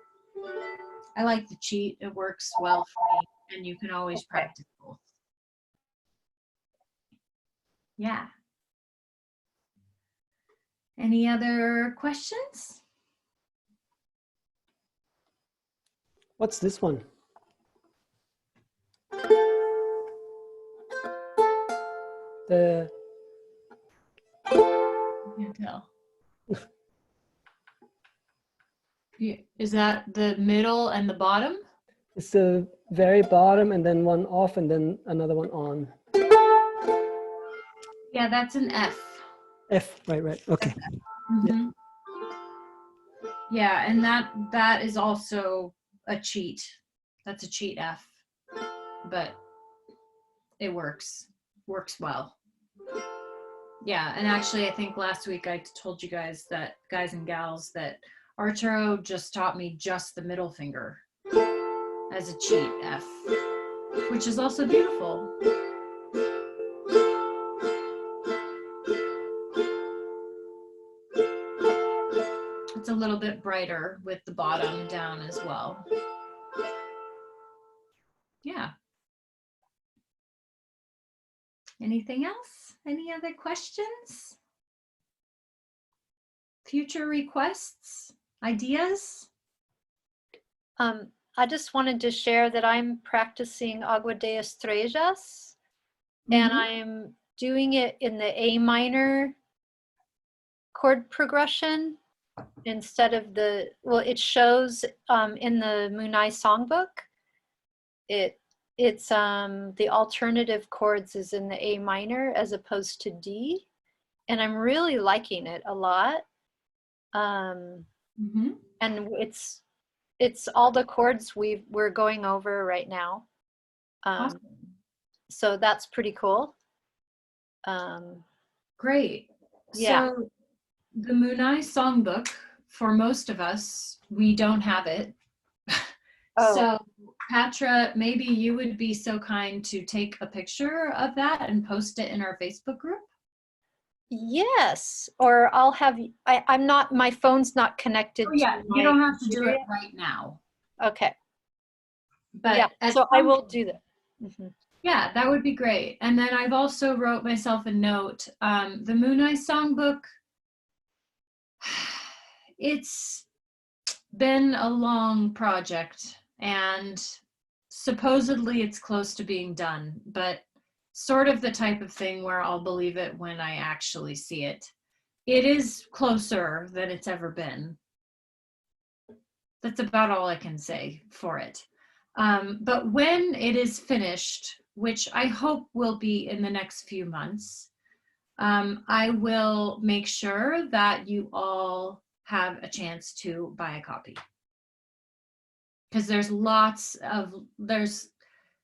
[SPEAKER 1] like the cheat. It works well for me, and you can always practice both. Yeah. Any other questions?
[SPEAKER 2] What's this one? The
[SPEAKER 1] I can't tell. Is that the middle and the bottom?
[SPEAKER 2] It's the very bottom and then one off and then another one on.
[SPEAKER 1] Yeah, that's an F.
[SPEAKER 2] F, right, okay.
[SPEAKER 1] Mm-hmm. Yeah, and that is also a cheat. That's a cheat F, but it works well. Yeah, and actually I think last week I told you guys and gals, that Arturo just taught me just the middle finger as a cheat F, which is also beautiful. It's a little bit brighter with the bottom down as well. Yeah. Anything else? Any other questions? Future requests? Ideas?
[SPEAKER 3] I just wanted to share that I'm practicing Agua de Estrellas, and I'm doing it in the A minor chord progression instead of it shows in the Munai songbook. it's the alternative chords is in the A minor as opposed to D, and I'm really liking it a lot. And it's all the chords we're going over right now.
[SPEAKER 1] Awesome.
[SPEAKER 3] So that's pretty cool.
[SPEAKER 1] Great.
[SPEAKER 3] Yeah.
[SPEAKER 1] So the Moonai songbook, for most of us, we don't have it.
[SPEAKER 3] Oh.
[SPEAKER 1] So Patra, maybe you would be so kind to take a picture of that and post it in our Facebook group?
[SPEAKER 3] Yes, or I'll have, I'm not, my phone's not connected
[SPEAKER 1] Oh, yeah,
[SPEAKER 3] to
[SPEAKER 1] you don't have to do
[SPEAKER 3] computer
[SPEAKER 1] it
[SPEAKER 3] yet.
[SPEAKER 1] right now.
[SPEAKER 3] Okay.
[SPEAKER 1] But
[SPEAKER 3] Yeah,
[SPEAKER 1] at
[SPEAKER 3] so I
[SPEAKER 1] some
[SPEAKER 3] will
[SPEAKER 1] point-
[SPEAKER 3] do that. Mhm.
[SPEAKER 1] Yeah, that would be great. And then I've also wrote myself a note. The Moonai songbook, it's been a long project and supposedly it's close to being done, but sort of the type of thing where I'll believe it when I actually see it. It is closer than it's ever been. That's about all I can say for it. But when it is finished, which I hope will be in the next few months, I will make sure that you all have a chance to buy a copy. Because there's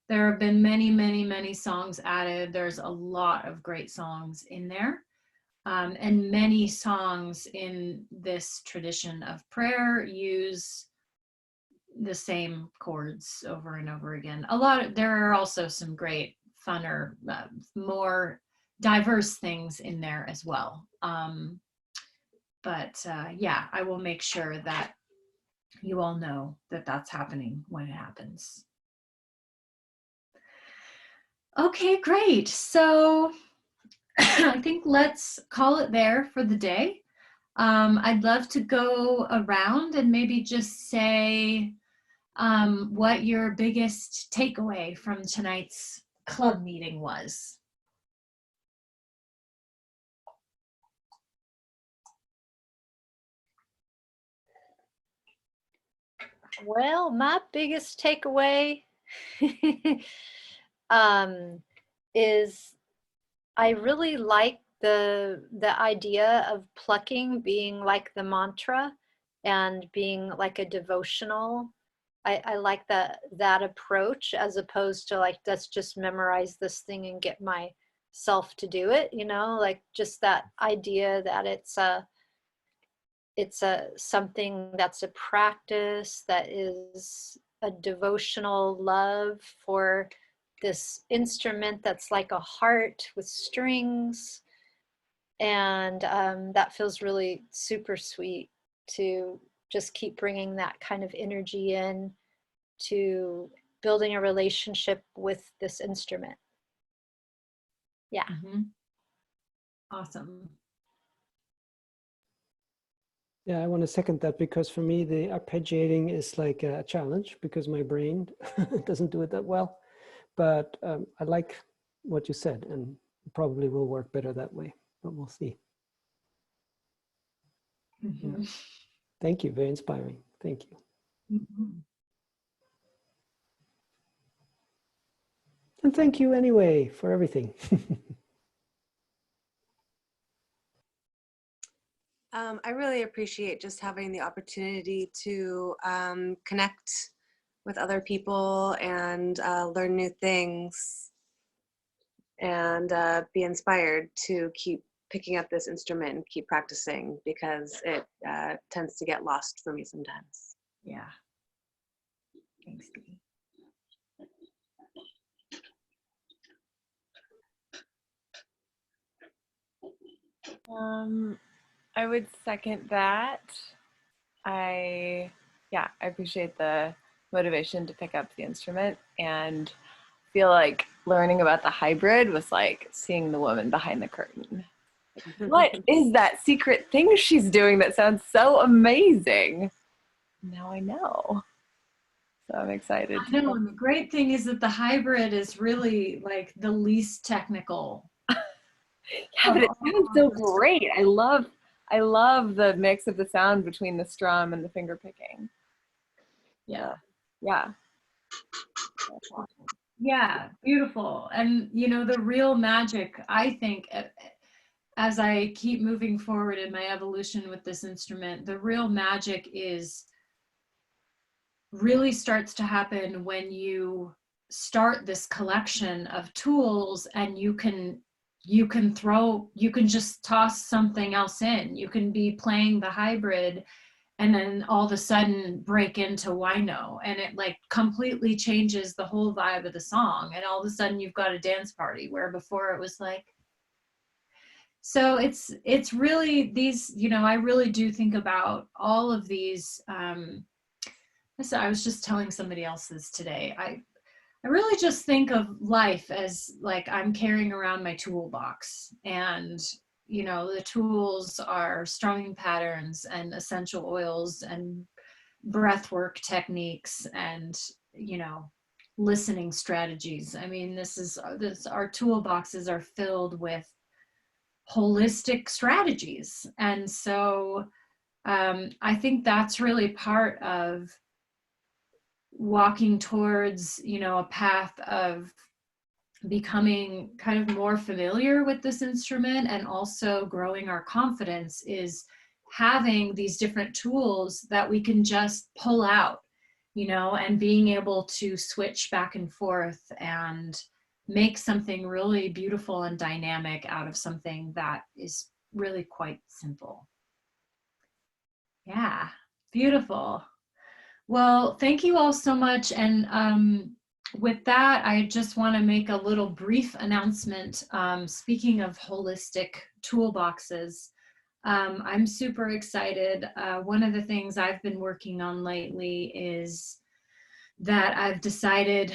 [SPEAKER 1] there have been many songs added. There's a lot of great songs in there. And many songs in this tradition of prayer use the same chords over and over again. There are also some great, funner, more diverse things in there as well. Yeah, I will make sure that you all know that that's happening when it happens. Okay, great. So I think let's call it there for the day. I'd love to go around and maybe just say what your biggest takeaway from tonight's club meeting was.
[SPEAKER 3] Well, my biggest takeaway is I really like the idea of plucking being like the mantra and being like a devotional. I like that approach as opposed to like, let's just memorize this thing and get myself to do it, you know, like just that idea that it's something that's a practice, that is a devotional love for this instrument that's like a heart with strings. And that feels really super sweet to just keep bringing that kind of energy in to building a relationship with this instrument. Yeah.
[SPEAKER 1] Awesome.
[SPEAKER 2] Yeah, I want to second that because for me, the arpeggiating is like a challenge because my brain doesn't do it that well. But I like what you said and probably will work better that way, but we'll see. Yeah. Thank you. Very inspiring. Thank you. And thank you anyway for everything.
[SPEAKER 5] I really appreciate just having the opportunity to connect with other people and learn new things and be inspired to keep picking up this instrument and keep practicing because it tends to get lost for me sometimes.
[SPEAKER 1] Yeah. Thanks, Dee.
[SPEAKER 4] I would second that. I appreciate the motivation to pick up the instrument and feel like learning about the hybrid was like seeing the woman behind the curtain. What is that secret thing she's doing that sounds so amazing? Now I know. So I'm excited.
[SPEAKER 1] I know, and the great thing is that the hybrid is really like the least technical.
[SPEAKER 4] Yeah, but it sounds so great. I love the mix of the sound between the strum and the finger picking.
[SPEAKER 1] Yeah.
[SPEAKER 4] Yeah.
[SPEAKER 1] Yeah, beautiful. And you know, the real magic, I think, as I keep moving forward in my evolution with this instrument, the real magic is really starts to happen when you start this collection of tools, and you can just toss something else in. You can be playing the hybrid and then all of a sudden break into wino, and it like completely changes the whole vibe of the song, and all of a sudden you've got a dance party where before it was like. So it's really these, you know, I really do think about all of these. So I was just telling somebody else this today. I really just think of life as like I'm carrying around my toolbox, and you know, the tools are strumming patterns and essential oils and breath work techniques and, you know, listening strategies. I mean, our toolboxes are filled with holistic strategies. And so I think that's really part of walking towards, you know, a path of becoming kind of more familiar with this instrument, and also growing our confidence, is having these different tools that we can just pull out, you know, and being able to switch back and forth and make something really beautiful and dynamic out of something that is really quite simple. Yeah, beautiful. Well, thank you all so much. And with that, I just want to make a little brief announcement. Speaking of holistic toolboxes, I'm super excited. One of the things I've been working on lately is that I've decided,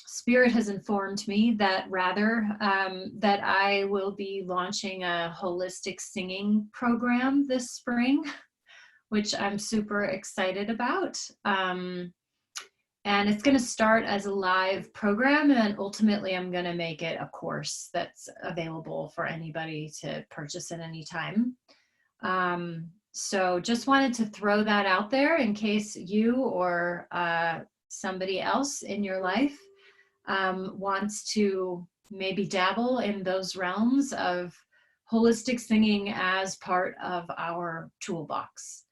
[SPEAKER 1] Spirit has informed me that that I will be launching a holistic singing program this spring, which I'm super excited about. And it's going to start as a live program, and then ultimately I'm going to make it a course that's available for anybody to purchase at any time. So just wanted to throw that out there in case you or somebody else in your life wants to maybe dabble in those realms of holistic singing as part of our toolbox.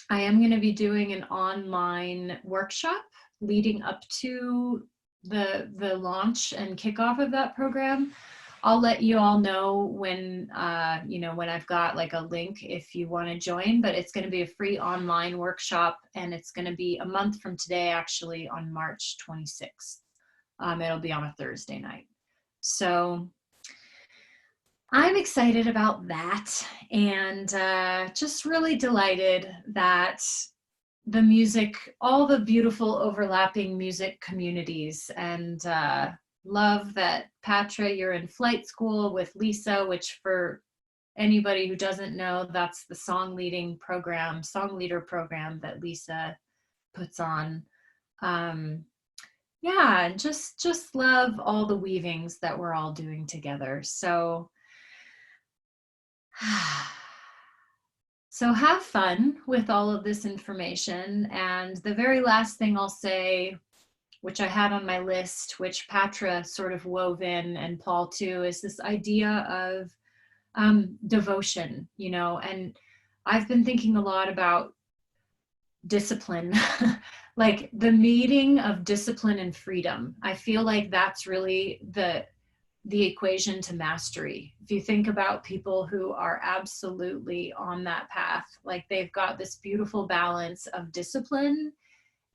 [SPEAKER 1] I am going to be doing an online workshop leading up to the launch and kickoff of that program. I'll let you all know when, you know, when I've got like a link if you want to join, but it's going to be a free online workshop, and it's going to be a month from today, actually, on March 26th. It'll be on a Thursday night. So I'm excited about that, and just really delighted that the music, all the beautiful overlapping music communities, and love that Patra, you're in flight school with Lisa, which for anybody who doesn't know, that's the song leader program that Lisa puts on. Yeah, and just love all the weavings that we're all doing together. So have fun with all of this information. And the very last thing I'll say, which I had on my list, which Patra sort of wove in, and Paul too, is this idea of devotion, you know. And I've been thinking a lot about discipline, like the meeting of discipline and freedom. I feel like that's really the equation to mastery. If you think about people who are absolutely on that path, like they've got this beautiful balance of discipline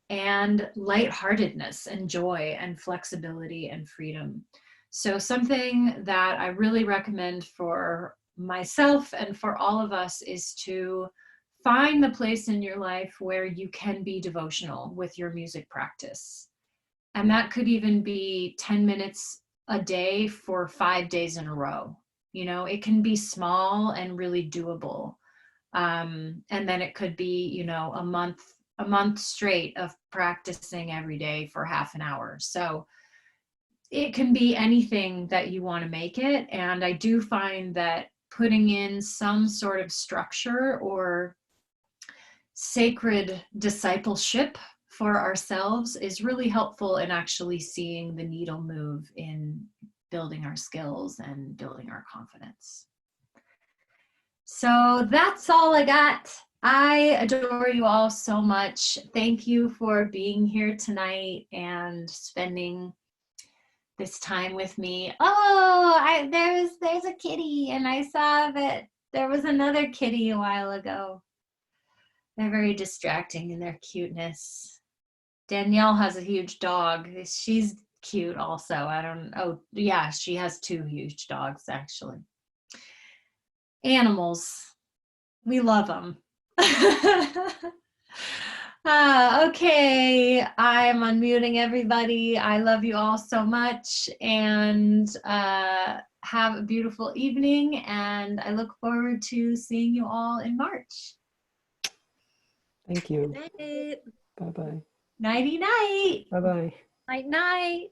[SPEAKER 1] and lightheartedness and joy and flexibility and freedom. So something that I really recommend for myself and for all of us is to find the place in your life where you can be devotional with your music practice. And that could even be 10 minutes a day for 5 days in a row. You know, it can be small and really doable. And then it could be, you know, a month straight of practicing every day for half an hour. So it can be anything that you want to make it. And I do find that putting in some sort of structure or sacred discipleship for ourselves is really helpful in actually seeing the needle move in building our skills and building our confidence. So that's all I got. I adore you all so much. Thank you for being here tonight and spending this time with me. Oh, there's a kitty, and I saw that there was another kitty a while ago. They're very distracting in their cuteness. Danielle has a huge dog. She's cute also. Oh yeah, she has 2 huge dogs actually. Animals, we love them. Okay, I'm unmuting everybody. I love you all so much, and have a beautiful evening, and I look forward to seeing you all in March.
[SPEAKER 2] Thank you.
[SPEAKER 5] Night.
[SPEAKER 2] Bye-bye.
[SPEAKER 1] Nighty night.
[SPEAKER 2] Bye-bye.
[SPEAKER 3] Night night.